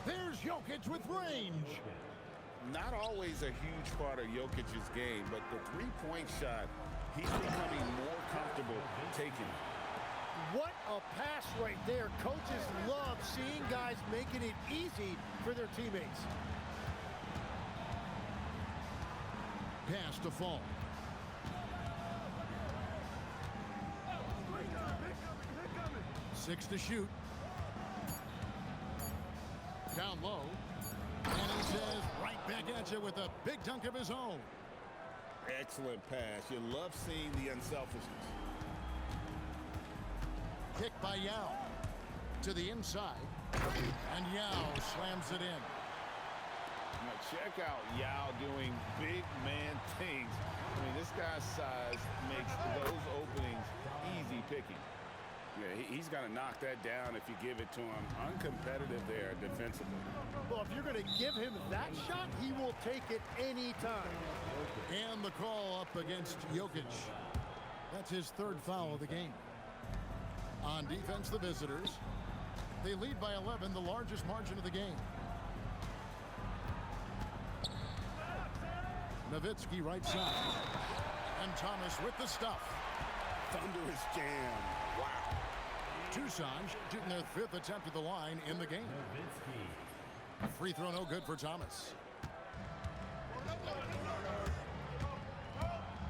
There's Jokic with range. Not always a huge part of Jokic's game, but the three-point shot, he's becoming more comfortable taking it. What a pass right there. Coaches love seeing guys making it easy for their teammates. Pass to Fall. Six to shoot. Down low. And he says right back at you with a big dunk of his own. Excellent pass. You love seeing the unselfishness. Kick by Yao. To the inside. And Yao slams it in. Now check out Yao doing big man things. I mean, this guy's size makes those openings easy picking. Yeah, he's going to knock that down if you give it to him. Uncompetitive there defensively. Well, if you're going to give him that shot, he will take it any time. And the call up against Jokic. That's his third foul of the game. On defense, the visitors. They lead by 11, the largest margin of the game. Nowitzki right side. And Thomas with the stuff. Thunderous jam. Wow. Tucson shooting their 5th attempt at the line in the game. Free throw no good for Thomas.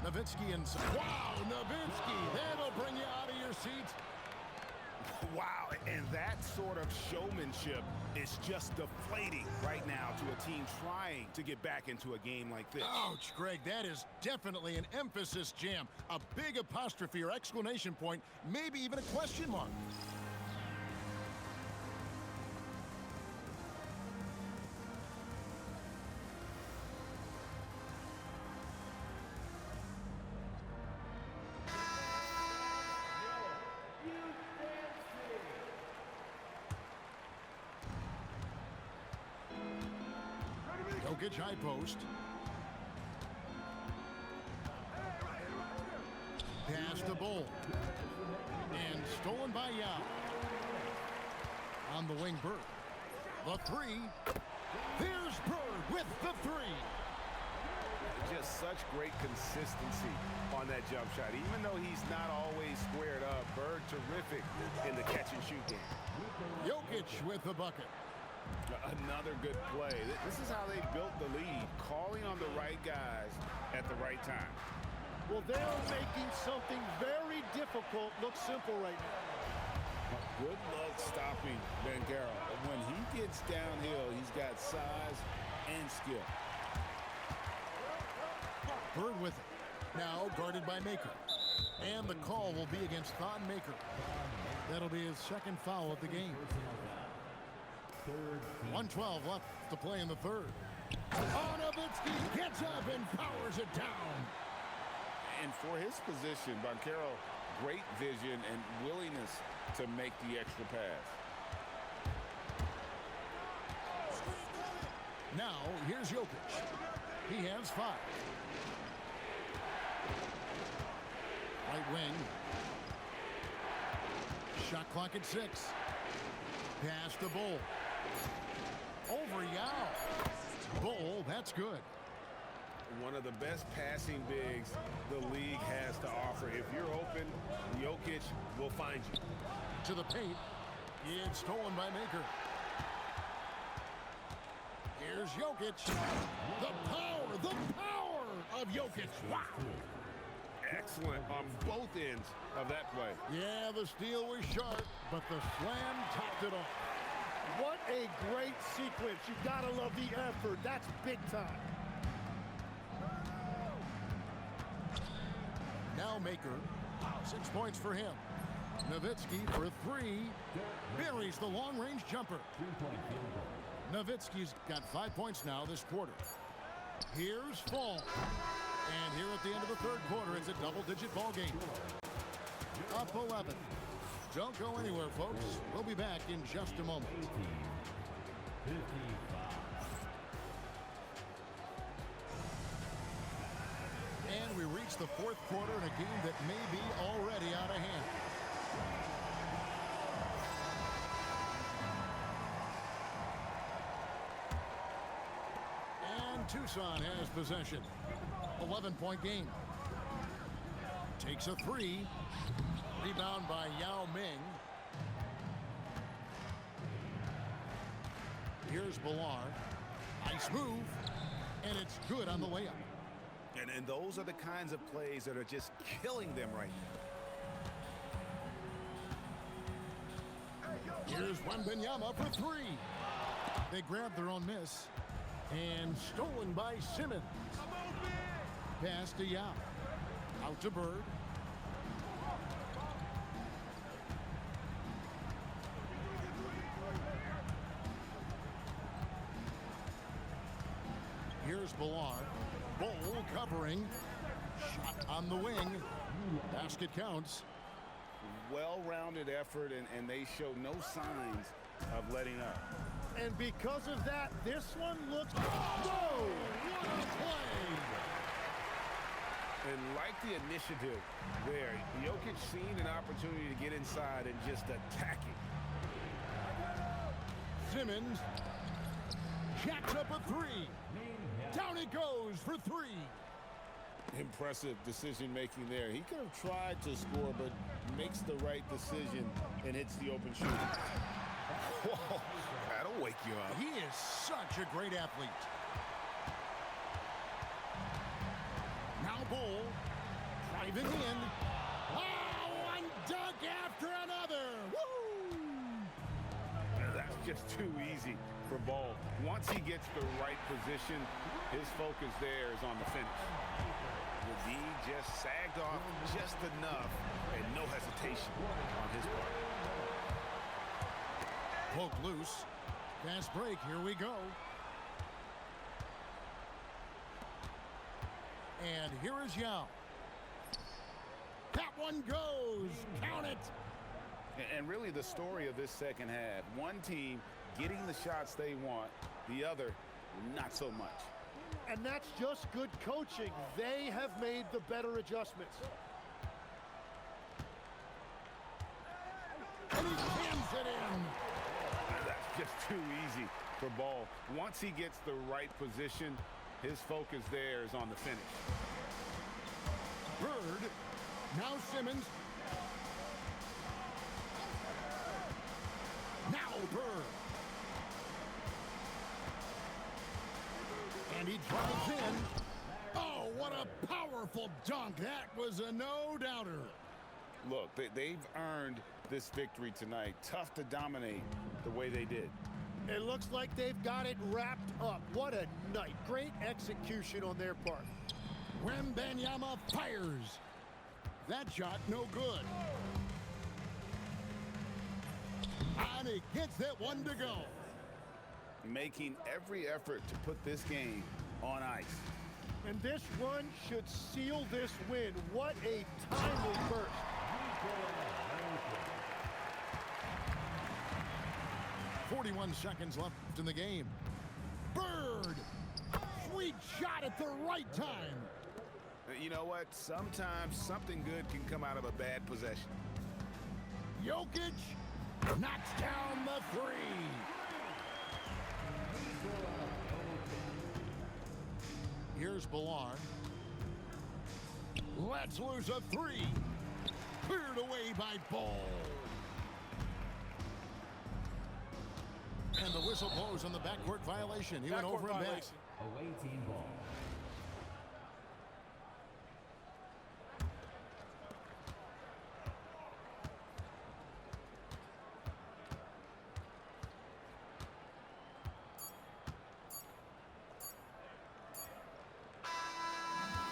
Nowitzki inside. Wow, Nowitzki. That'll bring you out of your seat. Wow, and that sort of showmanship is just deflating right now to a team trying to get back into a game like this. Ouch, Greg, that is definitely an emphasis jam. A big apostrophe or exclamation point, maybe even a question mark. Jokic high post. Pass to Bull. And stolen by Yao. On the wing, Bird. The 3. There's Bird with the 3. Just such great consistency on that jump shot. Even though he's not always squared up, Bird terrific in the catch and shoot game. Jokic with the bucket. Another good play. This is how they built the lead, calling on the right guys at the right time. Well, they're making something very difficult look simple right now. Good luck stopping Banchero. When he gets downhill, he's got size and skill. Bird with it. Now guarded by Maker. And the call will be against Thon Maker. That'll be his second foul of the game. 1:12 left to play in the third. Nowitzki gets up and powers it down. And for his position, Banchero, great vision and willingness to make the extra pass. Now, here's Jokic. He has 5. Right wing. Shot clock at 6. Pass to Bull. Over Yao. Bull, that's good. one of the best passing bigs the league has to offer. If you're open, Jokic will find you. To the paint. It's stolen by Maker. Here's Jokic. The power of Jokic. Wow. Excellent on both ends of that play. Yeah, the steal was sharp, but the slam topped it off. What a great sequence. You gotta love the effort. That's big time. Now Maker. 6 points for him. Nowitzki for 3. Buries the long-range jumper. Nowitzki's got 5 points now this quarter. Here's Fall. And here at the end of the third quarter, it's a double-digit ball game. Up 11. Don't go anywhere, folks. We'll be back in just a moment. And we reach the fourth quarter in a game that may be already out of hand. And Tucson has possession. 11-point game. Takes a 3. Rebound by Yao Ming. Here's Villar. Nice move. And it's good on the layup. And those are the kinds of plays that are just killing them right now. Here's Wembanyama for 3. They grabbed their own miss. And stolen by Simmons. Pass to Yao. Out to Bird. Here's Villar. Bull covering. Shot on the wing. Basket counts. Well-rounded effort, and they show no signs of letting up. And because of that, this one looks... Whoa! What a play! And like the initiative there, Jokic seen an opportunity to get inside and just attack it. Simmons jacks up a 3. Down it goes for 3. Impressive decision-making there. He could have tried to score, but makes the right decision and hits the open shooter. Whoa, that'll wake you up. He is such a great athlete. Now Bull driving in. Oh, one dunk after another. Woo! That's just too easy for Ball. Once he gets the right position, his focus there is on the finish. The D just sagged off just enough and no hesitation on his part. Poke loose. Fast break. Here we go. And here is Yao. That one goes. Count it. And really the story of this second half, one team getting the shots they want, the other not so much. And that's just good coaching. They have made the better adjustments. And he jams it in. That's just too easy for Ball. Once he gets the right position, his focus there is on the finish. Bird. Now Simmons. Now Bird. And he drives in. Oh, what a powerful dunk. That was a no-doubter. Look, they've earned this victory tonight. Tough to dominate the way they did. It looks like they've got it wrapped up. What a night. Great execution on their part. Wembanyama fires. That shot no good. And he gets that one to go. Making every effort to put this game on ice. And this run should seal this win. What a timely burst. 41 seconds left in the game. Bird. Sweet shot at the right time. You know what? Sometimes something good can come out of a bad possession. Jokic knocks down the 3. Here's Ballard. Let's lose a three. Cleared away by Ball. And the whistle blows on the backcourt violation. He went over and back. Away team ball.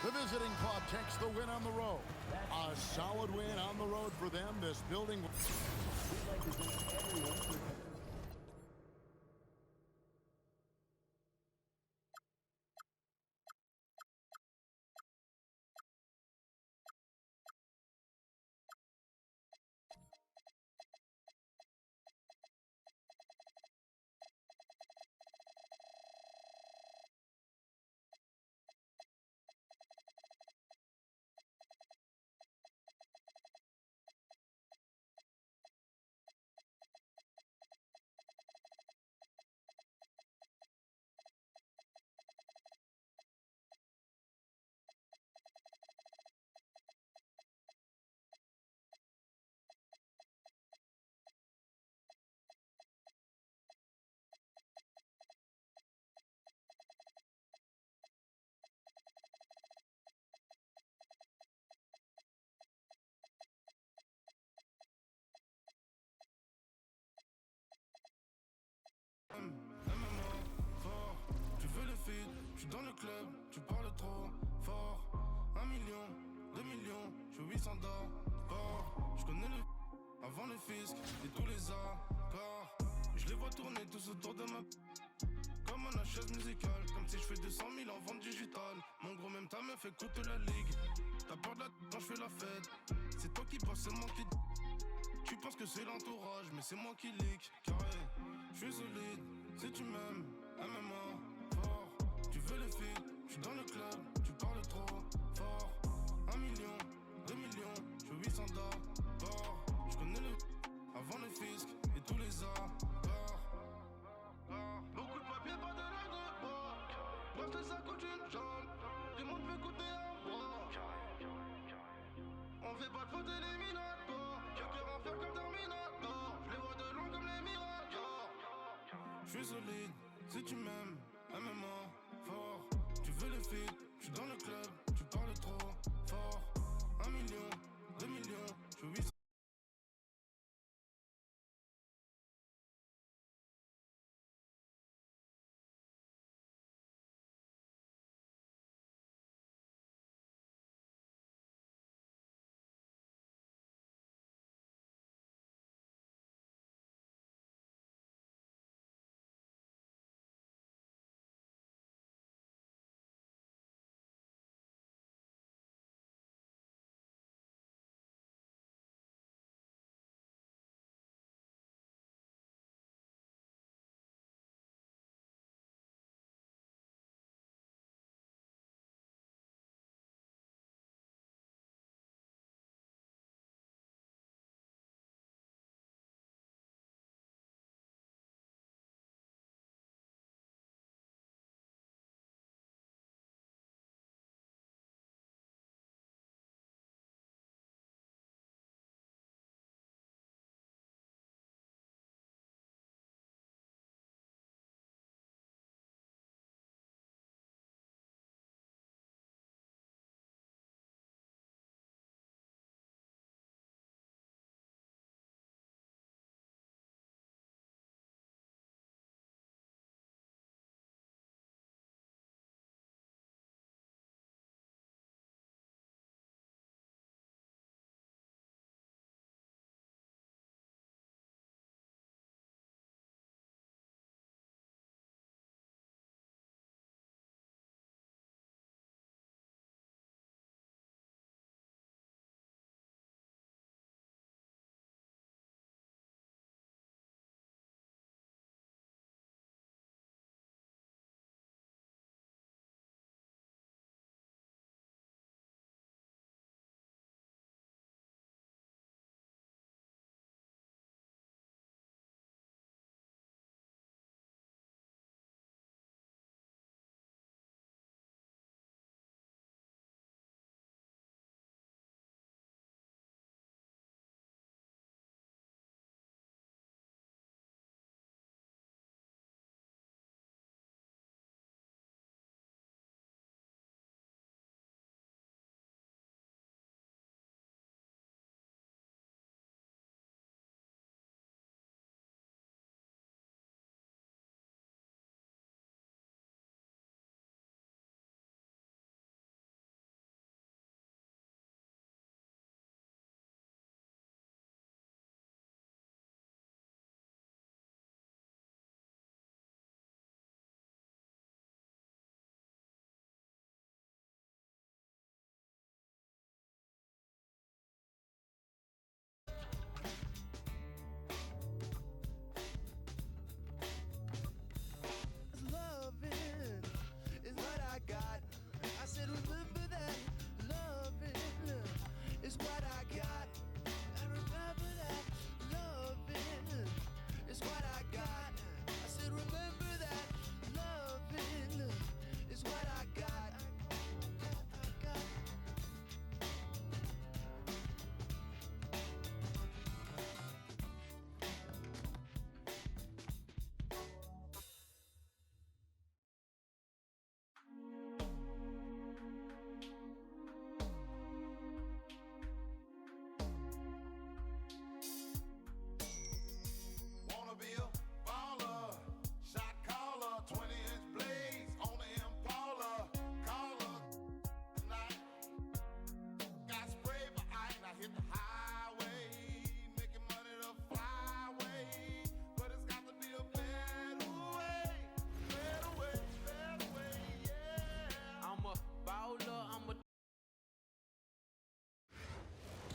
The visiting club takes the win on the road. A solid win on the road for them. This building. We'd like to thank everyone for fort, tu veux le feed, je suis dans le club, tu parles trop fort. 1 million, 2 millions, je suis 800 d'or. Je connais le avant le fisc et tous les accords. Je les vois tourner tous autour de ma comme un chaise musicale, comme si je fais 200 000 en vente digitale. Mon gros même ta meuf écoute la ligue. T'as peur de la quand je fais la fête. C'est toi qui penses, c'est moi qui. Tu penses que c'est l'entourage, mais c'est moi qui leak. Carré, je suis solide, si tu m'aimes, MMA, fort. Tu veux le feed, je suis dans le club, tu parles trop fort. 1 million, 2 millions, je suis 800 d'or. Je connais le avant le fisc et tous les accords. Beaucoup de papier, pas de langue de bois. Parce que ça coûte une jambe, tout le monde veut coûter un bras. On fait pas de faute éliminatoire. J'ai cœur en fer comme Terminator. Je les vois de loin comme les miracles. Je suis solide, si tu m'aimes, MMA, fort. Tu veux le feed, je suis dans le club, tu parles trop fort. 1 million, 2 millions, je suis 800.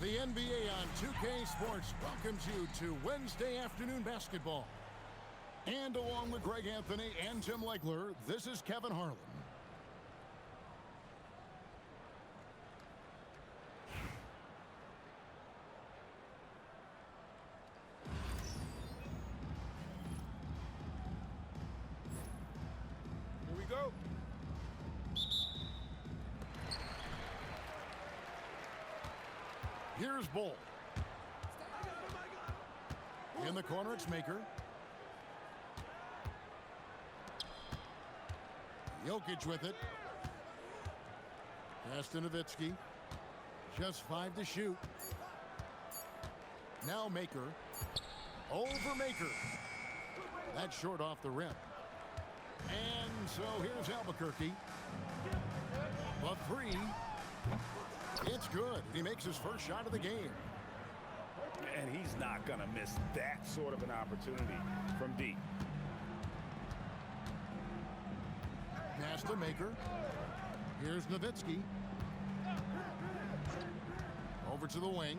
The NBA on 2K Sports welcomes you to Wednesday afternoon basketball. And along with Greg Anthony and Tim Legler, this is Kevin Harlan. Here we go. Here's Bull. In the corner, it's Maker. Jokic with it. Pass to Nowitzki. Just 5 to shoot. Now Maker. Over Maker. That's short off the rim. And so here's Albuquerque. A three. It's good. He makes his first shot of the game. And he's not going to miss that sort of an opportunity from deep. Pass to Maker. Here's Nowitzki. Over to the wing.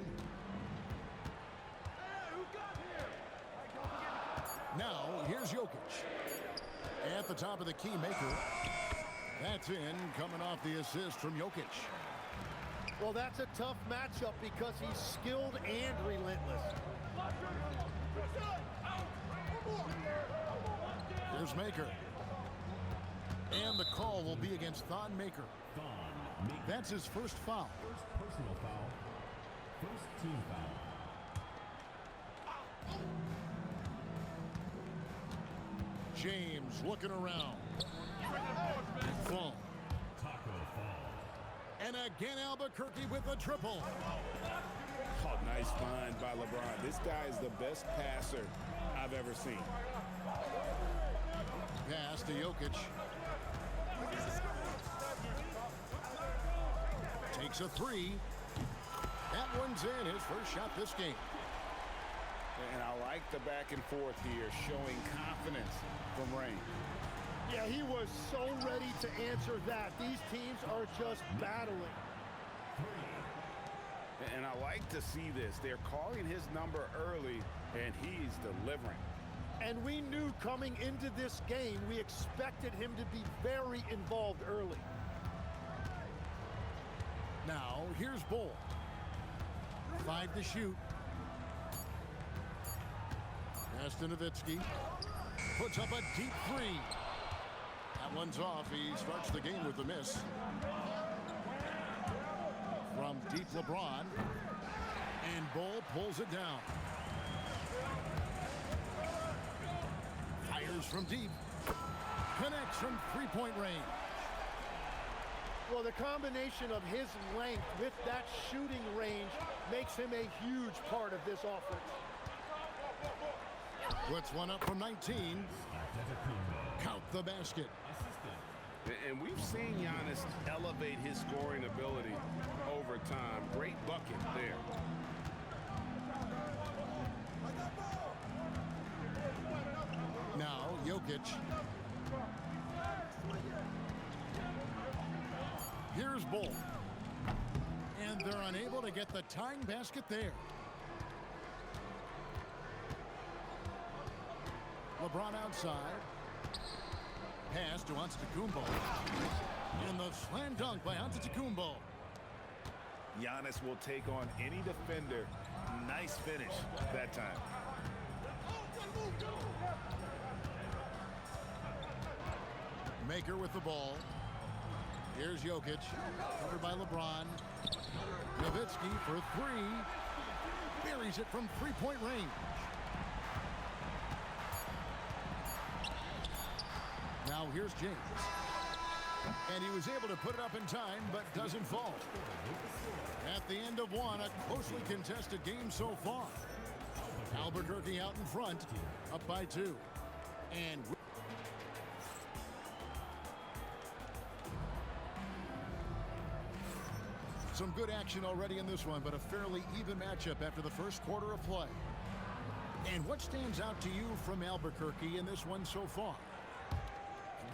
Now, here's Jokic. At the top of the key, Maker. That's in, coming off the assist from Jokic. Well, that's a tough matchup because he's skilled and relentless. Here's Maker. And the call will be against Thon Maker. That's his first foul. First personal foul. First team foul. James looking around. Fall. Taco fall. And again, Albuquerque with a triple. Oh, nice find by LeBron. This guy is the best passer I've ever seen. Pass to Jokic. Takes a three. That one's in, his first shot this game. And I like the back and forth here, showing confidence from Rain. Yeah, he was so ready to answer that. These teams are just battling. And I like to see this. They're calling his number early, and he's delivering. And we knew coming into this game, we expected him to be very involved early. Now, here's Bull. 5 to shoot. Pass to Nowitzki. Puts up a deep three. That one's off. He starts the game with a miss. From deep, LeBron. And Bull pulls it down. Fires from deep. Connects from three-point range. Well, the combination of his length with that shooting range makes him a huge part of this offense. Puts one up from 19. Count the basket. And we've seen Giannis elevate his scoring ability over time. Great bucket there. Now, Jokic. Here's Bull. And they're unable to get the tying basket there. LeBron outside. Pass to Antetokounmpo. And the slam dunk by Antetokounmpo. Giannis will take on any defender. Nice finish that time. Maker with the ball. Here's Jokic. Covered by LeBron. Nowitzki for three. Buries it from three-point range. Now here's James. And he was able to put it up in time, but doesn't fall. At the end of one, a closely contested game so far. Albuquerque out in front, up by 2. And some good action already in this one, but a fairly even matchup after the first quarter of play. And what stands out to you from Albuquerque in this one so far?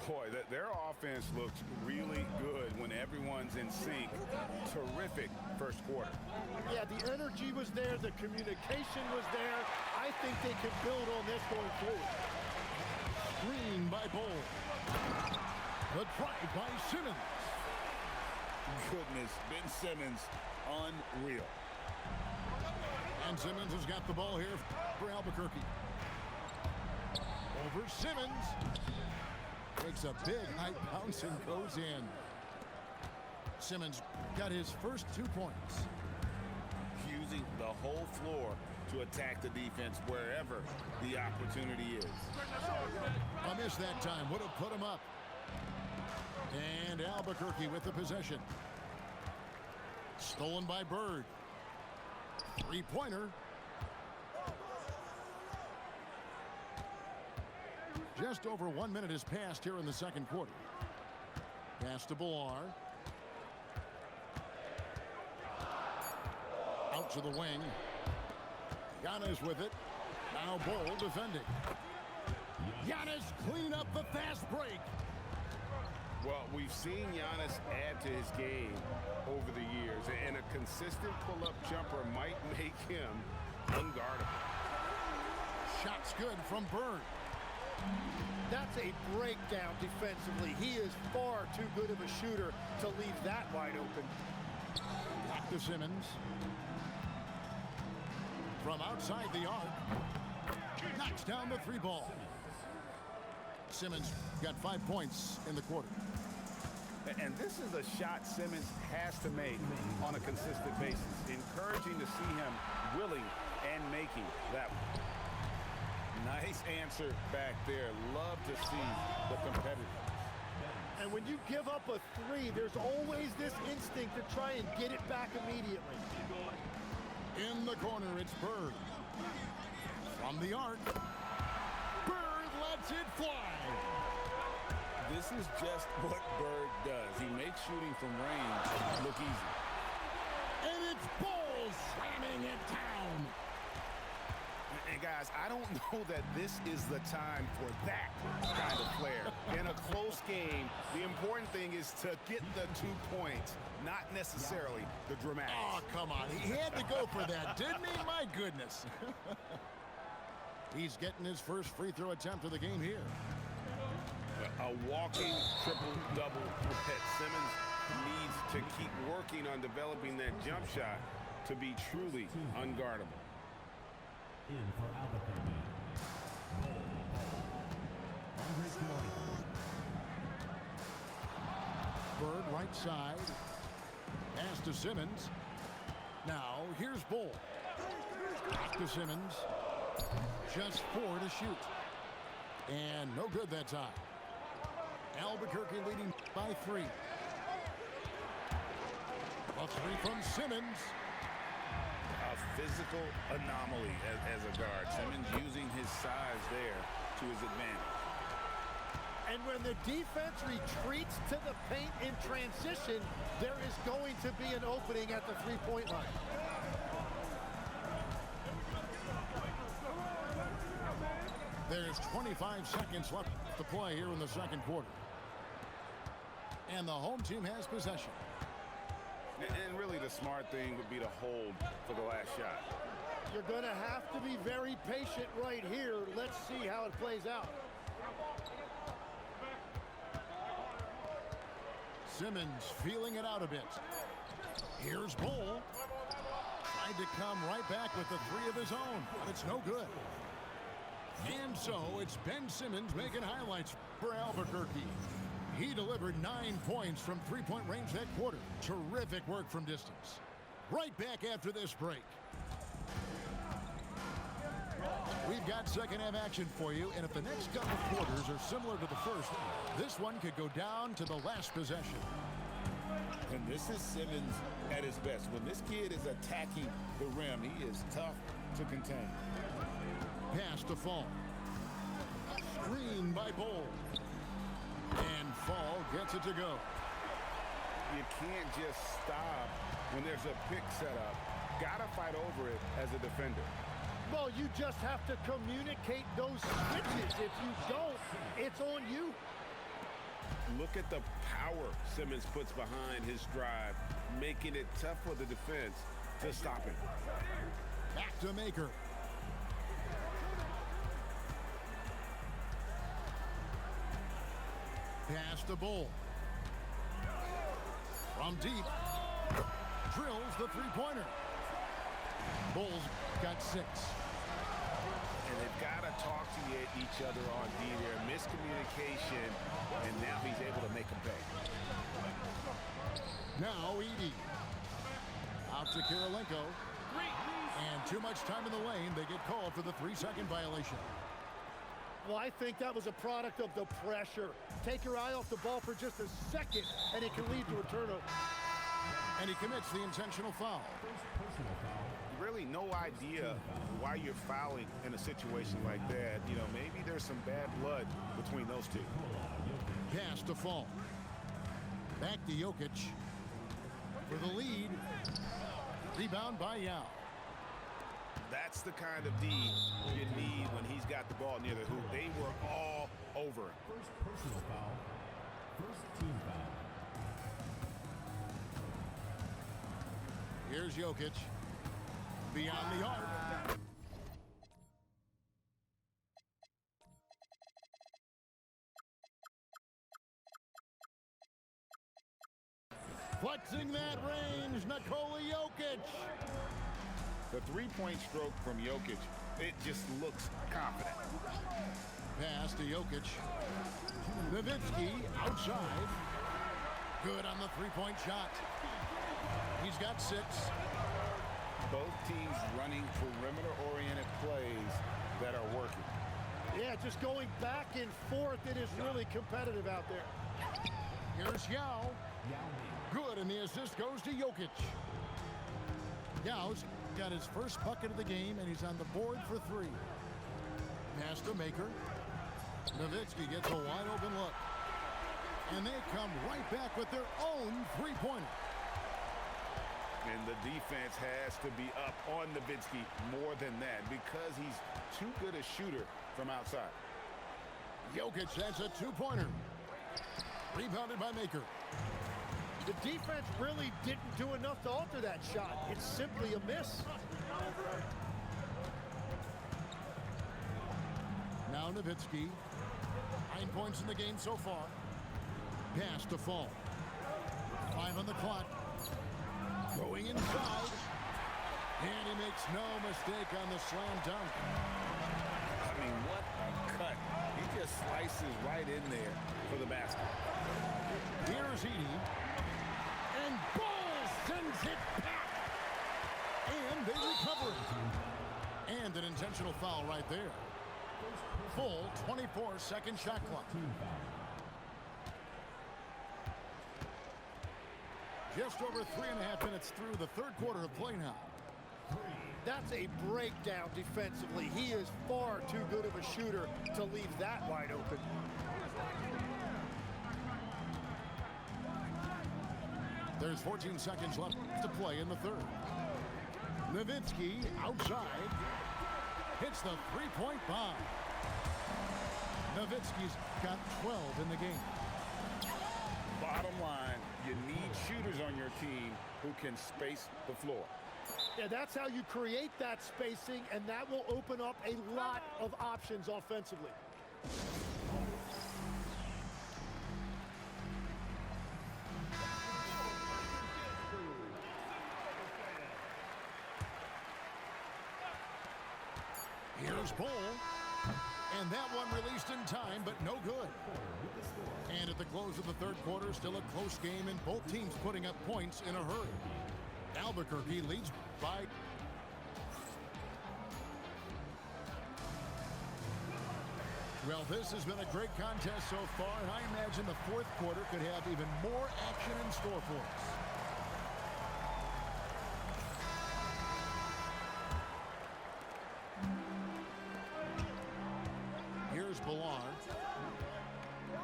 Boy, their offense looks really good when everyone's in sync. Terrific first quarter. Yeah, the energy was there. The communication was there. I think they can build on this going forward. Screen by Bull. The try by Simmons. Goodness, Ben Simmons, unreal. And Simmons has got the ball here for Albuquerque. Over Simmons. Takes a big high bounce and goes in. Simmons got his first 2 points. Using the whole floor to attack the defense wherever the opportunity is. A miss that time would have put him up. And Albuquerque with the possession. Stolen by Bird. Three-pointer. Just over 1 minute has passed here in the second quarter. Pass to Bullar. Out to the wing. Giannis with it. Now Bull defending. Giannis cleaning up the fast break. Well, we've seen Giannis add to his game over the years, and a consistent pull-up jumper might make him unguardable. Shot's good from Bird. That's a breakdown defensively. He is far too good of a shooter to leave that wide open. Back to Simmons. From outside the arc. Knocks down the three ball. Simmons got 5 points in the quarter. And this is a shot Simmons has to make on a consistent basis. Encouraging to see him willing and making that one. Nice answer back there. Love to see the competitors. And when you give up a three, there's always this instinct to try and get it back immediately. In the corner, it's Bird. From the arc. Bird lets it fly. This is just what Bird does. He makes shooting from range look easy. And it's Bull slamming it down. And guys, I don't know that this is the time for that kind of flair. In a close game, the important thing is to get the 2 points, not necessarily the dramatics. Oh, come on. He had to go for that, didn't he? My goodness. He's getting his first free throw attempt of the game here. A walking triple-double hit. Simmons needs to keep working on developing that jump shot to be truly unguardable. In for Albuquerque. Bird right side. Pass to Simmons. Now here's Bull. Back to Simmons. Just 4 to shoot. And no good that time. Albuquerque leading by 3. A three from Simmons. A physical anomaly as a guard. Simmons using his size there to his advantage. And when the defense retreats to the paint in transition, there is going to be an opening at the three-point line. There's 25 seconds left to play here in the second quarter. And the home team has possession. And really the smart thing would be to hold for the last shot. You're going to have to be very patient right here. Let's see how it plays out. Simmons feeling it out a bit. Here's Bull. Tried to come right back with the three of his own, but it's no good. And so it's Ben Simmons making highlights for Albuquerque. He delivered 9 points from three-point range that quarter. Terrific work from distance. Right back after this break. We've got second half action for you, and if the next couple quarters are similar to the first, this one could go down to the last possession. And this is Simmons at his best. When this kid is attacking the rim, he is tough to contain. Pass to Fall. Screen by Bull. And Fall gets it to go. You can't just stop when there's a pick set up. Gotta fight over it as a defender. Well, you just have to communicate those switches. If you don't, it's on you. Look at the power Simmons puts behind his drive, making it tough for the defense to stop him. Back to Maker. Pass to Bull. From deep. Drills the three-pointer. Bull's got 6. And they've got to talk to each other on D there. Miscommunication, and now he's able to make them pay. Now Edey. Out to Kirilenko. And too much time in the lane. They get called for the 3-second violation. Well, I think that was a product of the pressure. Take your eye off the ball for just a second, and it can lead to a turnover. And he commits the intentional foul. Really no idea why you're fouling in a situation like that. You know, maybe there's some bad blood between those two. Pass to Fall. Back to Jokic. For the lead. Rebound by Yao. That's the kind of D you need when he's got the ball near the hoop. They were all over him. First personal foul. First team foul. Here's Jokic. Beyond the arc. Flexing that range, Nikola Jokic. The three-point stroke from Jokic, it just looks confident. Pass to Jokic. Nowitzki outside. Good on the three-point shot. He's got 6. Both teams running perimeter-oriented plays that are working. Yeah, just going back and forth. It is really competitive out there. Here's Yao. Good, and the assist goes to Jokic. Yao's got his first bucket of the game, and he's on the board for 3. Pass to Maker. Nowitzki gets a wide-open look. And they come right back with their own three-pointer. And the defense has to be up on Nowitzki more than that because he's too good a shooter from outside. Jokic has a 2-pointer. Rebounded by Maker. The defense really didn't do enough to alter that shot. It's simply a miss. Now Nowitzki. 9 points in the game so far. Pass to Fall. 5 on the clock. Going inside. And he makes no mistake on the slam dunk. I mean, what a cut. He just slices right in there for the basket. Here's Edey. And Bull sends it back. And they recover it. And an intentional foul right there. Full 24-second shot clock. Just over 3.5 minutes through the third quarter of play now. That's a breakdown defensively. He is far too good of a shooter to leave that wide open. There's 14 seconds left to play in the third. Nowitzki outside. Hits the three-point bomb. Nowitzki's got 12 in the game. Bottom line, you need shooters on your team who can space the floor. Yeah, that's how you create that spacing, and that will open up a lot of options offensively. Here's Bull. And that one released in time, but no good. And at the close of the third quarter, still a close game, and both teams putting up points in a hurry. Albuquerque leads by... Well, this has been a great contest so far, and I imagine the fourth quarter could have even more action in store for us. Here's Ballard.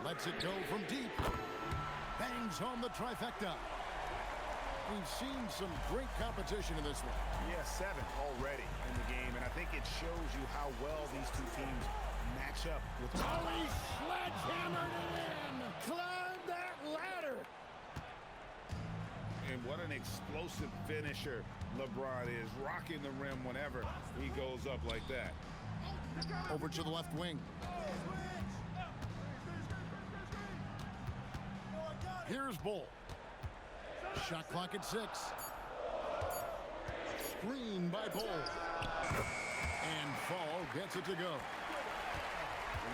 Lets it go from deep. Bangs home the trifecta. We've seen some great competition in this one. Yeah, 7 already in the game, and I think it shows you how well these two teams match up with... Oh, he sledgehammered it in! Climb And what an explosive finisher LeBron is, rocking the rim whenever he goes up like that. Over to the left wing. Here's Bull. Shot clock at 6. Screen by Bull. And Fall gets it to go.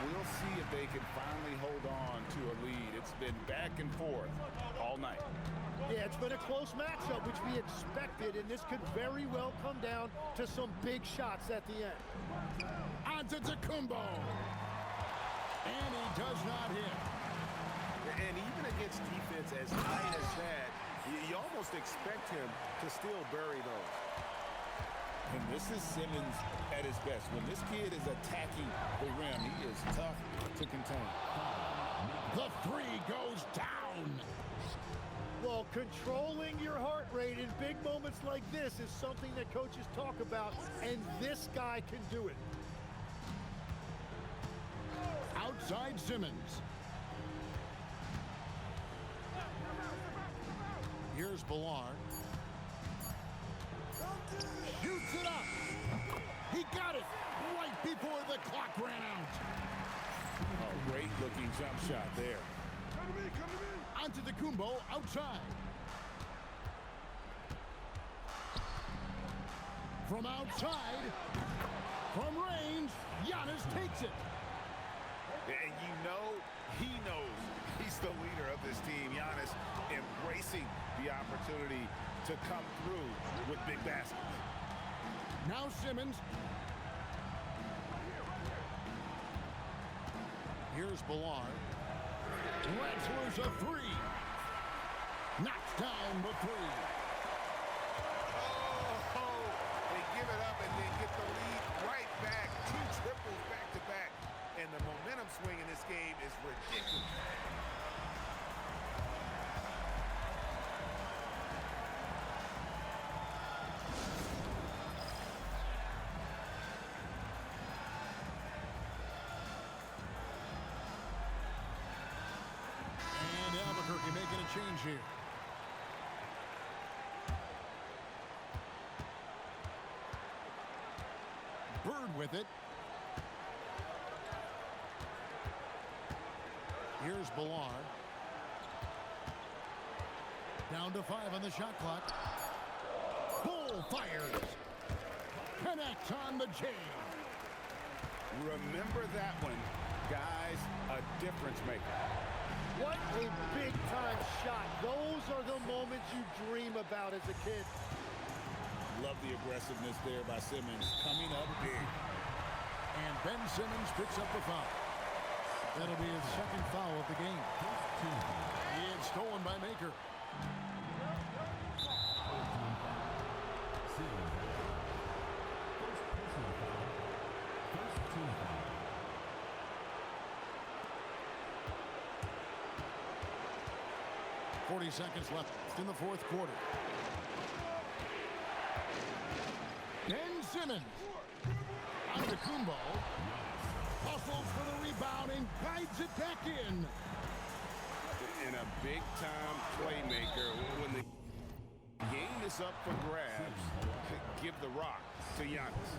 We'll see if they can finally hold on to a lead. It's been back and forth all night. Yeah, it's been a close matchup, which we expected, and this could very well come down to some big shots at the end. On to Tacumbo. And he does not hit. And even against defense as tight as that, you almost expect him to still bury those. And this is Simmons at his best. When this kid is attacking the rim, he is tough to contain. The 3 goes down. Well, controlling your heart rate in big moments like this is something that coaches talk about, and this guy can do it. Outside Simmons. Here's Ballard. Shoots it up. He got it right before the clock ran out. Oh, great looking jump shot there. Onto Tacumbo outside. From outside, from range, Giannis takes it. And you know he knows he's the leader of this team. Giannis embracing the opportunity to come through with big baskets. Now Simmons. Here's Ballard. Wrestler's a 3. Knocks down the 3. Oh, they give it up and then get the lead right back. 2 triples back to back. And the momentum swing in this game is ridiculous. Making a change here. Bird with it. Here's Ballard. Down to 5 on the shot clock. Bull fires. Connects on the chain. Remember that one, guys, a difference maker. What a big-time shot. Those are the moments you dream about as a kid. Love the aggressiveness there by Simmons, coming up big. And Ben Simmons picks up the foul. That'll be his second foul of the game. It's stolen by Maker. .40 seconds left in the 4th quarter. Ben Simmons on the Tacumbo. Hustles for the rebound and guides it back in. And a big-time playmaker. When the game is up for grabs, give the rock to Giannis.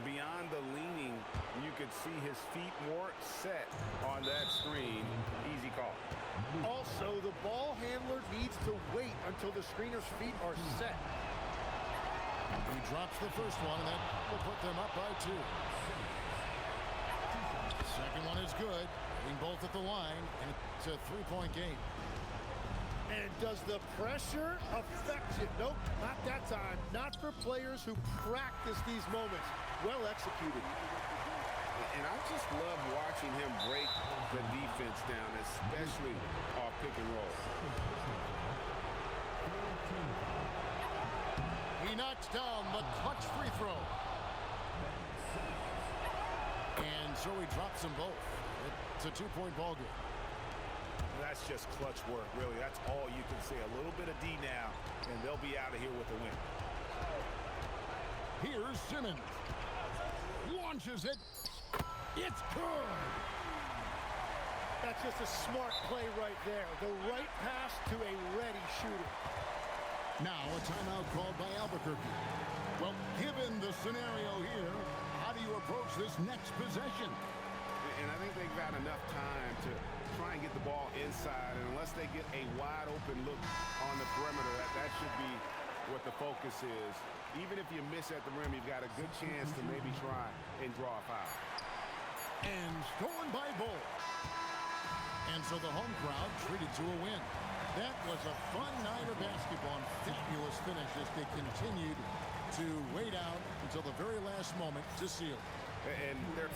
Beyond the leaning, you could see his feet more set on that screen. Easy call. Also, the ball handler needs to wait until the screener's feet are set. He drops the first one, and that will put them up by 2. Second one is good. Hitting both at the line, and it's a 3-point game. And does the pressure affect you? Nope, not that time. Not for players who practice these moments. Well executed. And I just love watching him break the defense down, especially off pick and roll. He knocks down the clutch free throw. And so he drops them both. It's a 2-point ball game. That's just clutch work, really. That's all you can say. A little bit of D now, and they'll be out of here with a win. Here's Simmons. Launches it. It's good. That's just a smart play right there. The right pass to a ready shooter. Now a timeout called by Albuquerque. Well, given the scenario here, how do you approach this next possession? And I think they've got enough time to try and get the ball inside. And unless they get a wide open look on the perimeter, that should be what the focus is. Even if you miss at the rim, you've got a good chance to maybe try and draw a foul. And stolen by Bull. And so the home crowd treated to a win. That was a fun night of basketball and fabulous finish as they continued to wait out until the very last moment to seal. And they're